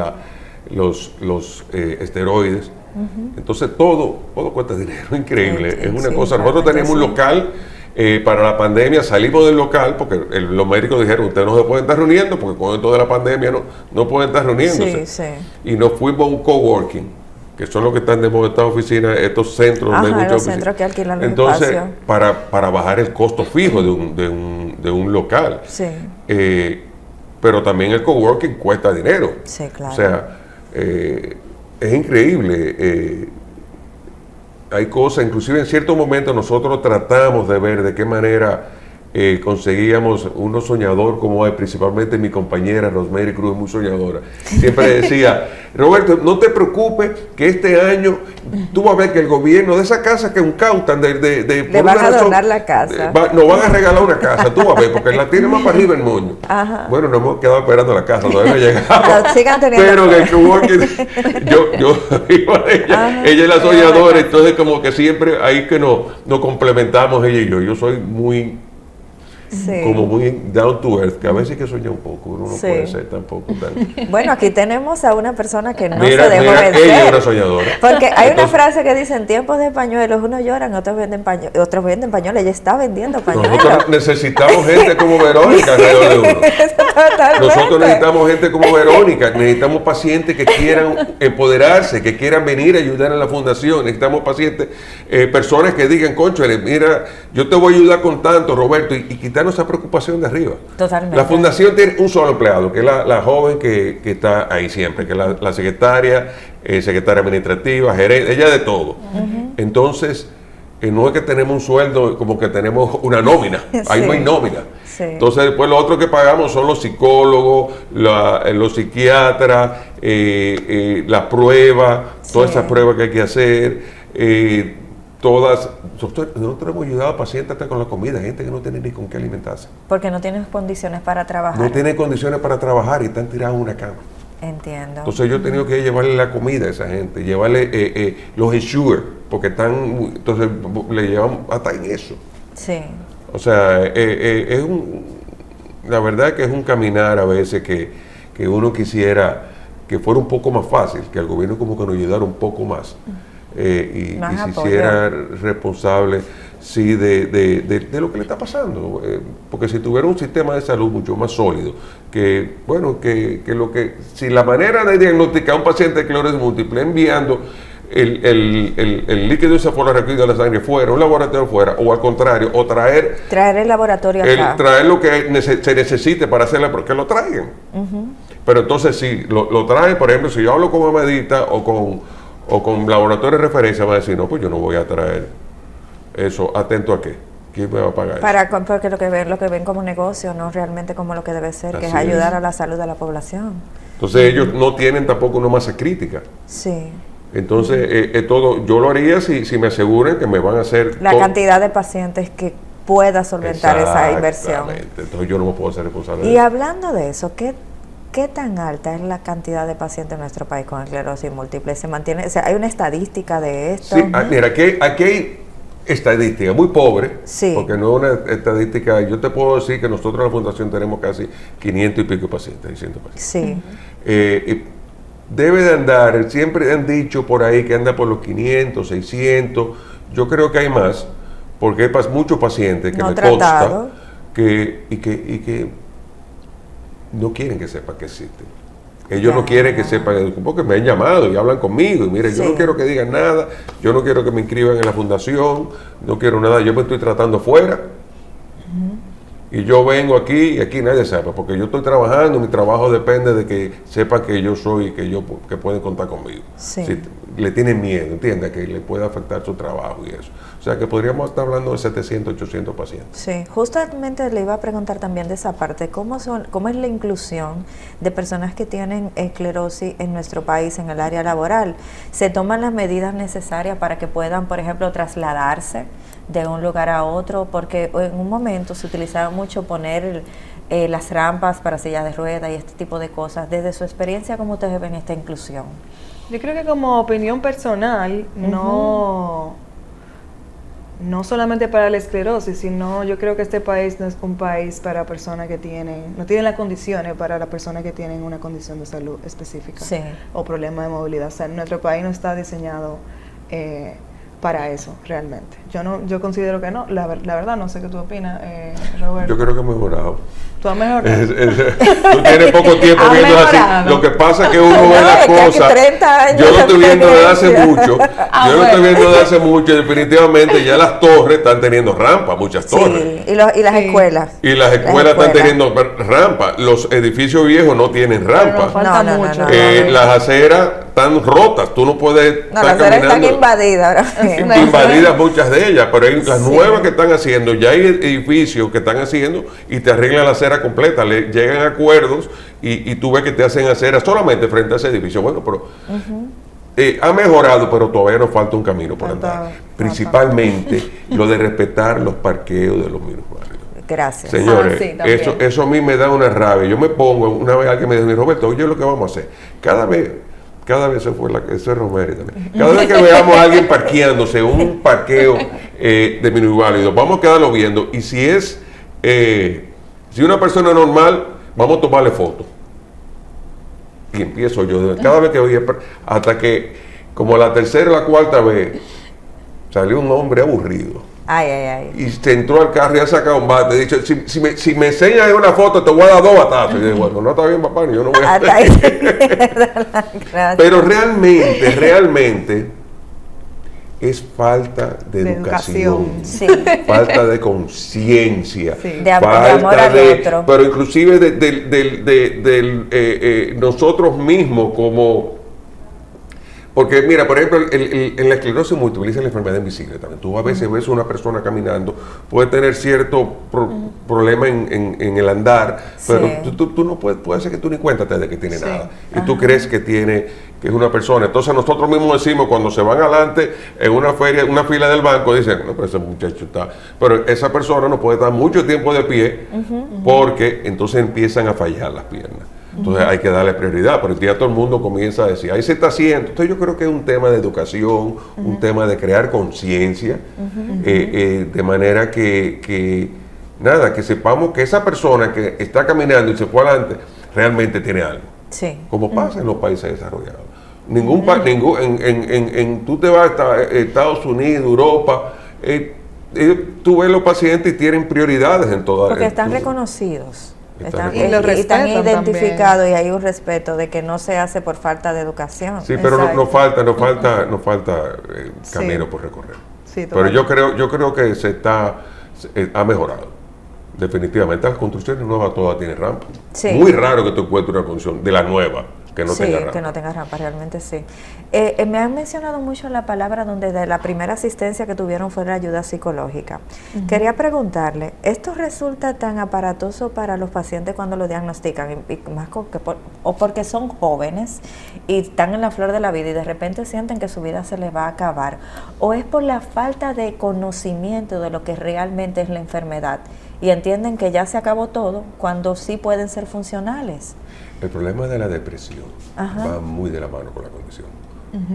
los esteroides. Entonces todo cuesta dinero, increíble. Es una cosa. Nosotros teníamos un local para la pandemia, salimos del local porque los médicos dijeron, ustedes no se pueden estar reuniendo porque con esto de la pandemia no pueden estar reuniéndose. Y nos fuimos a un coworking, que son los que están de moda estas oficinas, estos centros donde hay muchas oficinas. Centros que alquilan los Entonces, espacios. para bajar el costo fijo de un local. Sí. Pero también el coworking cuesta dinero. Sí, claro. O sea, es increíble. Hay cosas, inclusive en ciertos momentos nosotros tratamos de ver de qué manera conseguíamos uno soñador como hay, principalmente mi compañera Rosemary Cruz, es muy soñadora. Siempre decía, Roberto, no te preocupes que este año tú vas a ver que el gobierno de esa casa que un cautan le van a donar la casa. Nos van a regalar una casa, tú vas a ver, porque la tiene más para arriba el moño. Ajá. Bueno, nos hemos quedado esperando la casa, todavía no ha llegado. Sigan teniendo. Pero que el coworking, yo iba a ella es la soñadora, entonces como que siempre ahí que nos complementamos ella y yo. Yo soy muy como muy down to earth, que a veces hay que soñar un poco, uno no puede ser tampoco tan... Bueno, aquí tenemos a una persona que no mira, se dejó vencer. Ella es una soñadora. Porque hay una frase que dice, en tiempos de pañuelos unos lloran, otros venden pañuelos. Ella está vendiendo pañuelos. Nosotros necesitamos gente como Verónica alrededor de uno. Nosotros necesitamos gente como Verónica, necesitamos pacientes que quieran empoderarse, que quieran venir a ayudar en la fundación, necesitamos pacientes, personas que digan, cónchale, mira, yo te voy a ayudar con tanto, Roberto, y quitarnos esa preocupación de arriba. Totalmente. La fundación tiene un solo empleado, que es la joven que está ahí siempre, que es la secretaria, secretaria administrativa, gerente, ella de todo. Entonces, no es que tenemos un sueldo como que tenemos una nómina, ahí no hay nómina. Sí. Entonces después lo otro que pagamos son los psicólogos, los psiquiatras, las pruebas, todas esas pruebas que hay que hacer, nosotros hemos ayudado a pacientes hasta con la comida, gente que no tiene ni con qué alimentarse. Porque no tienen condiciones para trabajar. No tienen condiciones para trabajar y están tirados en una cama. Entiendo. Entonces yo he tenido que llevarle la comida a esa gente, llevarle los ensure, porque entonces le llevamos hasta en eso. Sí. O sea, la verdad es que es un caminar a veces que uno quisiera que fuera un poco más fácil, que el gobierno como que nos ayudara un poco más y se hiciera responsable sí, de lo que le está pasando. Porque si tuviera un sistema de salud mucho más sólido, si la manera de diagnosticar a un paciente de esclerosis múltiple enviando el líquido encefalorraquídeo de la sangre fuera, un laboratorio fuera, o al contrario, o traer el laboratorio acá. Traer lo que se necesite para hacerla, porque lo traigan. Pero entonces si lo traen, por ejemplo, si yo hablo con Amedita o con laboratorio de referencia, va a decir, no, pues yo no voy a traer eso. ¿Atento a qué? ¿Quién me va a pagar eso? Porque lo que ven como negocio, no realmente como lo que debe ser, que es ayudar a la salud de la población. Entonces ellos no tienen tampoco una masa crítica. Sí. Entonces, todo, yo lo haría si me aseguran que me van a hacer la cantidad de pacientes que pueda solventar esa inversión. Entonces yo no me puedo hacer responsable de Y eso. Hablando de eso, ¿qué tan alta es la cantidad de pacientes en nuestro país con esclerosis múltiple? ¿Se mantiene? O sea, ¿hay una estadística de esto? Sí, mira, aquí hay estadística muy pobre, porque no es una estadística. Yo te puedo decir que nosotros en la fundación tenemos casi 500 y pico pacientes, 600 pacientes. Sí. Debe de andar, siempre han dicho por ahí que anda por los 500, 600, yo creo que hay más, porque hay muchos pacientes que me consta que no quieren que sepa que existen. Ellos no quieren que sepan, porque me han llamado y hablan conmigo, y mire, yo no quiero que digan nada, yo no quiero que me inscriban en la fundación, no quiero nada, yo me estoy tratando fuera. Y yo vengo aquí y aquí nadie sepa, porque yo estoy trabajando, mi trabajo depende de que sepan que yo soy y que pueden contar conmigo. Sí. Si le tienen miedo, ¿entiendes? Que le pueda afectar su trabajo y eso. O sea que podríamos estar hablando de 700, 800 pacientes. Sí, justamente le iba a preguntar también de esa parte, ¿cómo es la inclusión de personas que tienen esclerosis en nuestro país en el área laboral? ¿Se toman las medidas necesarias para que puedan, por ejemplo, trasladarse de un lugar a otro? Porque en un momento se utilizaba mucho poner las rampas para sillas de ruedas y este tipo de cosas. Desde su experiencia, ¿cómo ustedes ven esta inclusión? Yo creo que como opinión personal, no solamente para la esclerosis, sino yo creo que este país no es un país para personas que no tienen las condiciones para las personas que tienen una condición de salud específica o problema de movilidad. O sea, nuestro país no está diseñado para eso, realmente. Yo considero que no. La verdad, no sé qué tú opinas, Roberto. Yo creo que he mejorado. ¿Tú has mejorado? Tú tienes poco tiempo viendo así. Lo que pasa es que uno ve las cosas. Yo lo estoy viendo desde hace mucho. Yo lo estoy viendo desde hace mucho. Definitivamente ya las torres están teniendo rampa, muchas torres. Y las escuelas. Y las escuelas están teniendo rampa. Los edificios viejos no tienen rampa. Falta mucho. Las aceras están rotas. Tú no puedes estar las aceras caminando. están invadidas ahora. Invadidas muchas de ellas, pero hay las nuevas que están haciendo, ya hay edificios que están haciendo y te arreglan la acera completa, le llegan a acuerdos y tú ves que te hacen acera solamente frente a ese edificio. Bueno, pero ha mejorado, pero todavía nos falta un camino por andar. Principalmente lo de respetar los parqueos de los minusválidos. Gracias. Señores, eso a mí me da una rabia. Yo me pongo, una vez alguien me dijo, Roberto, oye, lo que vamos a hacer, cada vez eso es Romero también. Cada vez que veamos a alguien parqueándose en un parqueo de minusválidos, vamos a quedarlo viendo. Y si una persona normal, vamos a tomarle fotos. Y empiezo yo, cada vez que voy, hasta que, como la tercera o la cuarta vez, salió un hombre aburrido. Y se entró al carro y ha sacado un bate. Dicho, si me enseñas una foto, te voy a dar 2 batazos. Y yo digo, bueno, no está bien, papá, yo no voy a hacer. Pero realmente es falta de educación. Falta de conciencia. De amor al otro. Pero inclusive de nosotros mismos Porque mira, por ejemplo, en la esclerosis múltiple es la enfermedad invisible también. Tú a veces ves una persona caminando, puede tener cierto problema en el andar, pero tú no puede ser que tú ni cuéntate de que tiene nada. Y tú crees que es una persona. Entonces nosotros mismos decimos, cuando se van adelante en una feria, una fila del banco, dicen, no, pero ese muchacho está... Pero esa persona no puede estar mucho tiempo de pie porque entonces empiezan a fallar las piernas. Entonces hay que darle prioridad, pero el día todo el mundo comienza a decir, ahí se está haciendo. Entonces yo creo que es un tema de educación, un tema de crear conciencia, de manera que sepamos que esa persona que está caminando y se fue adelante, realmente tiene algo. Sí. Como pasa en los países desarrollados. Tú te vas a Estados Unidos, Europa, tú ves los pacientes y tienen prioridades en todas. Porque están reconocidos. Están identificados también. Y hay un respeto de que no se hace por falta de educación. Sí, pero nos falta camino por recorrer. Sí, pero yo creo que ha mejorado. Definitivamente las construcciones nuevas todas tienen rampa. Sí. Muy raro que tú encuentres una construcción de la nueva que no tenga rampa. Que no tenga rampa, realmente sí. Me han mencionado mucho la palabra donde de la primera asistencia que tuvieron fue la ayuda psicológica. Quería preguntarle, ¿esto resulta tan aparatoso para los pacientes cuando lo diagnostican? Y más o porque son jóvenes y están en la flor de la vida y de repente sienten que su vida se les va a acabar, ¿o es por la falta de conocimiento de lo que realmente es la enfermedad y entienden que ya se acabó todo cuando sí pueden ser funcionales? El problema de la depresión va muy de la mano con la condición.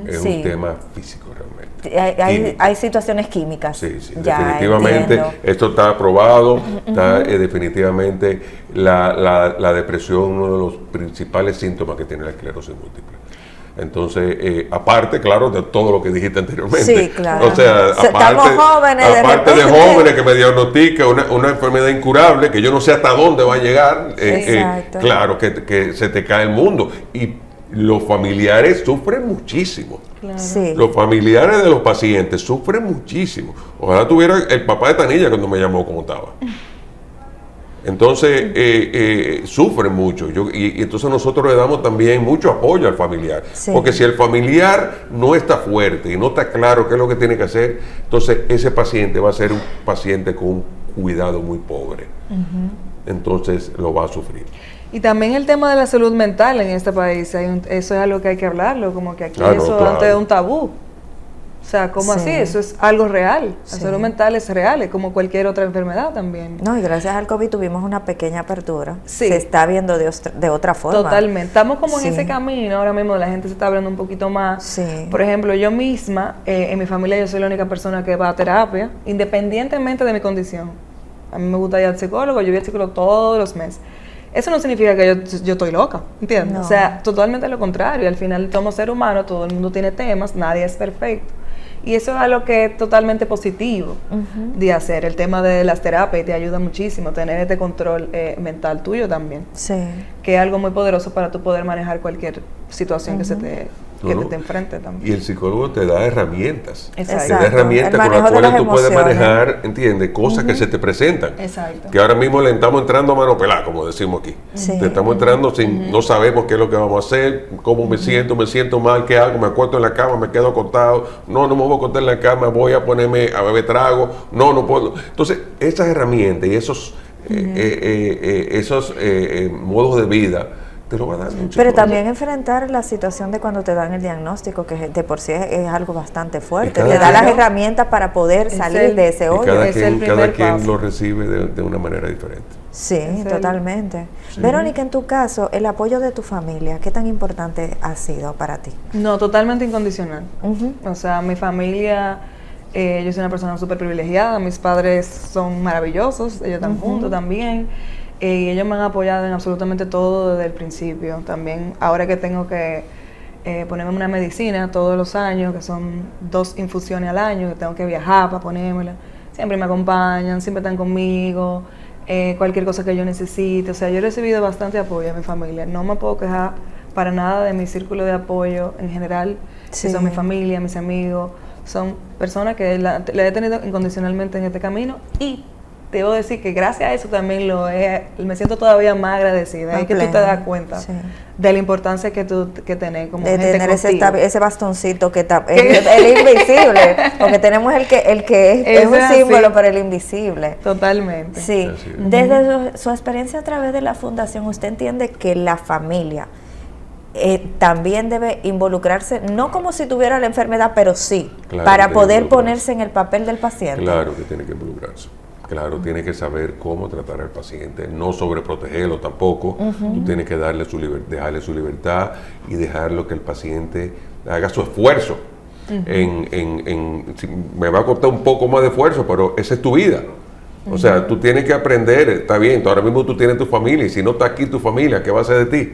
Es un tema físico realmente. Hay situaciones químicas. Sí, definitivamente. Entiendo. Esto está aprobado. Definitivamente la depresión es uno de los principales síntomas que tiene la esclerosis múltiple. Entonces, aparte, claro, de todo lo que dijiste anteriormente. Sí, claro. O sea, aparte de jóvenes que me diagnostiquen una enfermedad incurable, que yo no sé hasta dónde va a llegar, claro, que se te cae el mundo. Y los familiares sufren muchísimo. Claro. Sí. Los familiares de los pacientes sufren muchísimo. Ojalá tuviera el papá de Tanilla cuando me llamó como estaba. Entonces, sufren mucho. Y entonces nosotros le damos también mucho apoyo al familiar. Sí. Porque si el familiar no está fuerte y no está claro qué es lo que tiene que hacer, entonces ese paciente va a ser un paciente con un cuidado muy pobre. Entonces lo va a sufrir. Y también el tema de la salud mental en este país, eso es algo que hay que hablarlo, como que aquí antes es un tabú. O sea, ¿cómo así? Eso es algo real. La salud mental es real, es como cualquier otra enfermedad también. No, y gracias al COVID tuvimos una pequeña apertura. Sí. Se está viendo de otra forma. Totalmente. Estamos como en ese camino, ahora mismo la gente se está abriendo un poquito más. Sí. Por ejemplo, yo misma, en mi familia yo soy la única persona que va a terapia, independientemente de mi condición. A mí me gusta ir al psicólogo, yo voy al psicólogo todos los meses. Eso no significa que yo estoy loca, ¿entiendes? No. O sea, totalmente lo contrario. Al final somos seres humanos, todo el mundo tiene temas, nadie es perfecto. Y eso es algo que es totalmente positivo de hacer. El tema de las terapias te ayuda muchísimo, tener este control mental tuyo también. Sí. Que es algo muy poderoso para tú poder manejar cualquier situación que te enfrente también. Y el psicólogo te da herramientas. Exacto. Te da herramientas con las cuales tú puedes manejar, ¿entiendes? Cosas que se te presentan. Exacto. Que ahora mismo le estamos entrando a mano pelada, como decimos aquí. Sí. Le estamos entrando sin, no sabemos qué es lo que vamos a hacer, cómo me siento mal, qué hago, me acuesto en la cama, me quedo acostado, no me voy a acostar en la cama, voy a ponerme a beber trago, no puedo. Entonces, esas herramientas y esos modos de vida te lo va a dar mucho. Pero también enfrentar la situación de cuando te dan el diagnóstico, que de por sí es algo bastante fuerte. Te da las herramientas para poder salir de ese hoyo. Cada quien lo recibe de una manera diferente. Sí, totalmente. Sí. Verónica, en tu caso, el apoyo de tu familia, ¿qué tan importante ha sido para ti? No, totalmente incondicional. O sea, mi familia, yo soy una persona súper privilegiada, mis padres son maravillosos, ellos están juntos también. Y ellos me han apoyado en absolutamente todo desde el principio. También ahora que tengo que ponerme una medicina todos los años, que son 2 infusiones al año, que tengo que viajar para ponérmela, siempre me acompañan, siempre están conmigo, cualquier cosa que yo necesite. O sea, yo he recibido bastante apoyo de mi familia. No me puedo quejar para nada de mi círculo de apoyo en general, que son mi familia, mis amigos. Son personas que la he tenido incondicionalmente en este camino y te debo decir que gracias a eso también me siento todavía más agradecida. Ahí que tú te das cuenta de la importancia que tenés como de gente tener ese bastoncito que es el invisible, porque tenemos el que es un símbolo, pero el invisible. Totalmente. Sí. Desde su experiencia a través de la fundación, ¿usted entiende que la familia también debe involucrarse, no como si tuviera la enfermedad, pero sí, claro, para poder ponerse en el papel del paciente? Claro que tiene que involucrarse. Claro, tiene que saber cómo tratar al paciente, no sobreprotegerlo tampoco. Tú tienes que dejarle su libertad y dejarlo que el paciente haga su esfuerzo. Me va a costar un poco más de esfuerzo, pero esa es tu vida. O sea, tú tienes que aprender, está bien, ahora mismo tú tienes tu familia, y si no está aquí tu familia, ¿qué va a hacer de ti?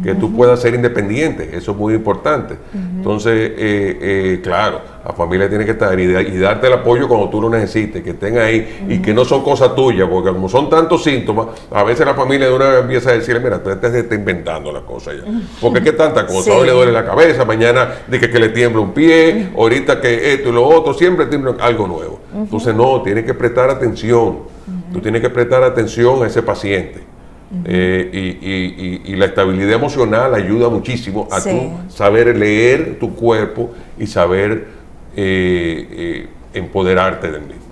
Que tú puedas ser independiente, eso es muy importante. Entonces, claro, la familia tiene que estar y darte el apoyo cuando tú lo necesites, que estén ahí y que no son cosas tuyas, porque como son tantos síntomas, a veces la familia de una vez empieza a decirle, mira, tú te estás inventando la cosa ya. Porque es que tanta cosa, hoy le duele la cabeza, mañana dice que le tiembla un pie, ahorita que esto y lo otro, siempre tiene algo nuevo. Entonces, no, tienes que prestar atención, tú tienes que prestar atención a ese paciente. Y la estabilidad emocional ayuda muchísimo a tú saber leer tu cuerpo y saber empoderarte del mismo.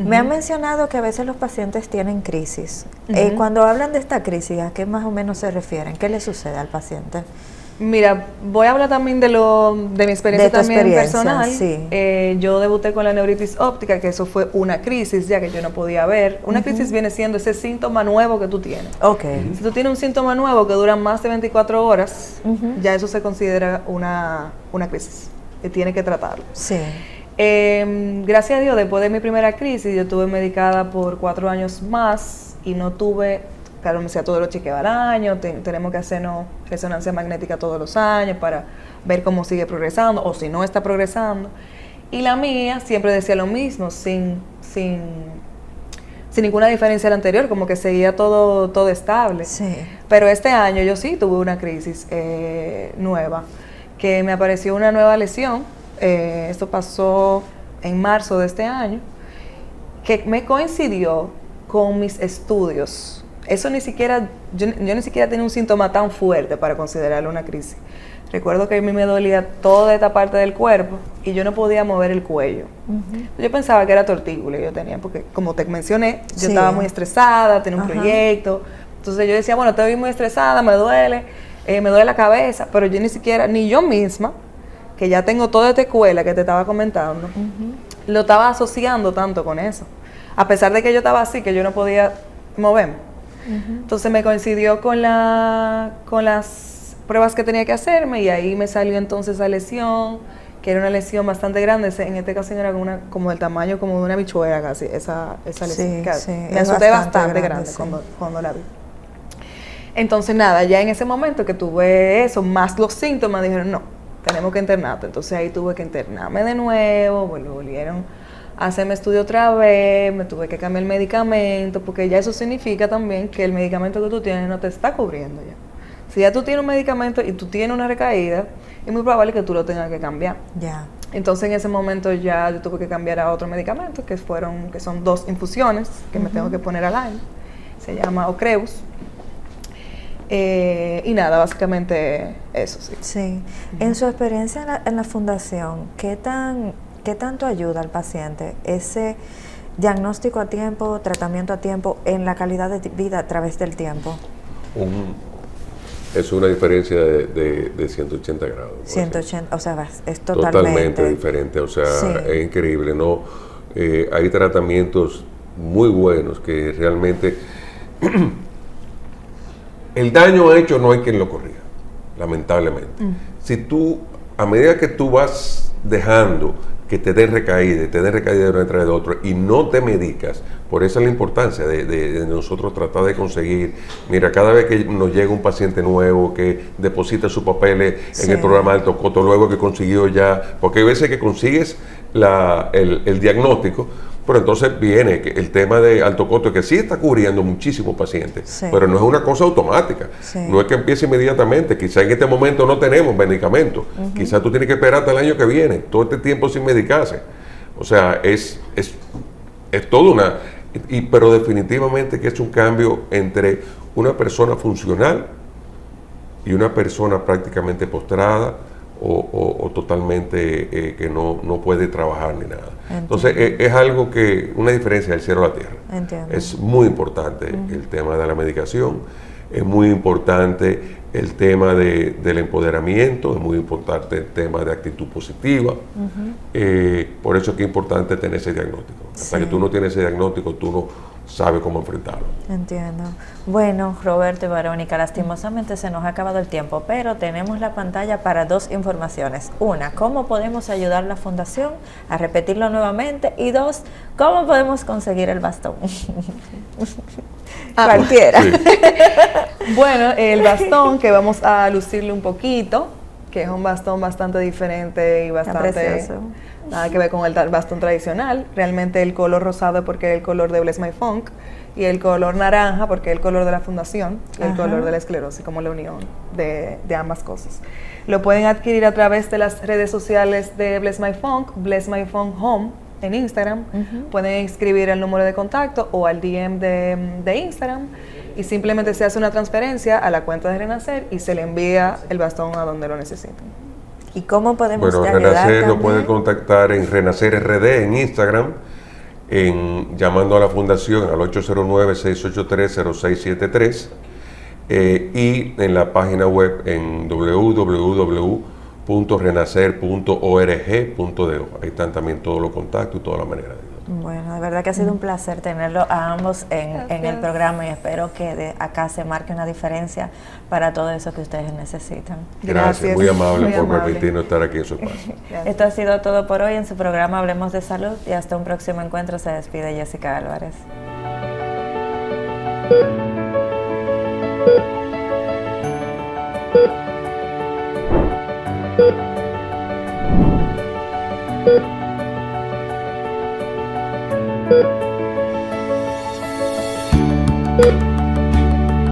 Me han mencionado que a veces los pacientes tienen crisis. Cuando hablan de esta crisis, ¿a qué más o menos se refieren? ¿Qué le sucede al paciente? Mira, voy a hablar también de mi experiencia también personal. Sí. Yo debuté con la neuritis óptica, que eso fue una crisis, ya que yo no podía ver. Una crisis viene siendo ese síntoma nuevo que tú tienes. Si tú tienes un síntoma nuevo que dura más de 24 horas, ya eso se considera una crisis, que tiene que tratarlo. Sí. Gracias a Dios, después de mi primera crisis, yo estuve medicada por 4 años más y no tuve... Claro, me decía, todos los chequeos al año, tenemos que hacernos resonancia magnética todos los años para ver cómo sigue progresando o si no está progresando. Y la mía siempre decía lo mismo, sin ninguna diferencia al anterior, como que seguía todo estable. Sí. Pero este año yo sí tuve una crisis nueva, que me apareció una nueva lesión. Esto pasó en marzo de este año, que me coincidió con mis estudios. Eso ni siquiera, yo ni siquiera tenía un síntoma tan fuerte para considerarlo una crisis. Recuerdo que a mí me dolía toda esta parte del cuerpo y yo no podía mover el cuello. Yo pensaba que era tortícolis que yo tenía, porque como te mencioné, yo estaba muy estresada, tenía un proyecto. Entonces yo decía, bueno, estoy muy estresada, me duele la cabeza, pero yo ni yo misma, que ya tengo toda esta escuela que te estaba comentando, lo estaba asociando tanto con eso. A pesar de que yo estaba así, que yo no podía moverme. Entonces me coincidió con las pruebas que tenía que hacerme y ahí me salió entonces esa lesión, que era una lesión bastante grande. En este caso era como del tamaño como de una bichuela casi, esa lesión. Me asusté bastante grande cuando la vi. Entonces nada, ya en ese momento que tuve eso, más los síntomas, dijeron no, tenemos que internarte. Entonces ahí tuve que internarme de nuevo, volvieron a hacerme estudio otra vez, me tuve que cambiar el medicamento, porque ya eso significa también que el medicamento que tú tienes no te está cubriendo ya. Si ya tú tienes un medicamento y tú tienes una recaída, es muy probable que tú lo tengas que cambiar. Ya. Entonces en ese momento ya yo tuve que cambiar a otro medicamento, que son 2 infusiones que me tengo que poner al año. Se llama Ocrevus. Y nada, básicamente eso sí. Sí. En su experiencia en la fundación, ¿qué tanto ayuda al paciente ese diagnóstico a tiempo, tratamiento a tiempo en la calidad de vida a través del tiempo? Es una diferencia de 180 grados. 180, o sea, es totalmente diferente, o sea, es increíble, ¿no? Hay tratamientos muy buenos que realmente el daño hecho no hay quien lo corrija, lamentablemente. Si tú, a medida que tú vas dejando que te den recaída de una detrás de otro y no te medicas, por eso es la importancia de nosotros tratar de conseguir, mira, cada vez que nos llega un paciente nuevo que deposita sus papeles en el programa del Tocoto, luego que consiguió ya, porque hay veces que consigues el diagnóstico, pero entonces viene el tema de alto costo, que sí está cubriendo muchísimos pacientes, pero no es una cosa automática, no es que empiece inmediatamente, quizá en este momento no tenemos medicamentos, quizá tú tienes que esperar hasta el año que viene, todo este tiempo sin medicarse, o sea, es todo Pero definitivamente que es un cambio entre una persona funcional y una persona prácticamente postrada o totalmente que no puede trabajar ni nada. Entiendo. Entonces es algo que, una diferencia del cielo a la tierra. Entiendo. Es muy importante el tema de la medicación, es muy importante el tema del empoderamiento, es muy importante el tema de actitud positiva. Por eso es que es importante tener ese diagnóstico. Hasta que tú no tienes ese diagnóstico, tú no sabes cómo enfrentarlo. Entiendo. Bueno, Roberto y Verónica, lastimosamente se nos ha acabado el tiempo, pero tenemos la pantalla para 2 informaciones. Una, ¿cómo podemos ayudar a la fundación a repetirlo nuevamente? Y 2, ¿cómo podemos conseguir el bastón? Cualquiera. Sí. Bueno, el bastón que vamos a lucirle un poquito, que es un bastón bastante diferente y bastante precioso. nada que ver con el bastón tradicional. Realmente el color rosado es porque es el color de Bless My Funk y el color naranja porque es el color de la fundación y el color de la esclerosis, como la unión de ambas cosas. Lo pueden adquirir a través de las redes sociales de Bless My Funk Home en Instagram. Pueden escribir el número de contacto o al DM de Instagram y simplemente se hace una transferencia a la cuenta de Renacer y se le envía el bastón a donde lo necesiten. ¿Y cómo podemos Bueno, ayudar Renacer lo también? pueden contactar en Renacer RD en Instagram, llamando a la fundación al 809-683-0673 y en la página web en www.renacer.org.do. Ahí están también todos los contactos y toda la manera de ayudar. Bueno, de verdad que ha sido un placer tenerlo a ambos en el programa y espero que de acá se marque una diferencia para todo eso que ustedes necesitan. Gracias, muy amable muy por amable. permitirnos estar aquí en su espacio. Gracias. Esto ha sido todo por hoy en su programa Hablemos de Salud y hasta un próximo encuentro. Se despide Jessica Álvarez. Thank you.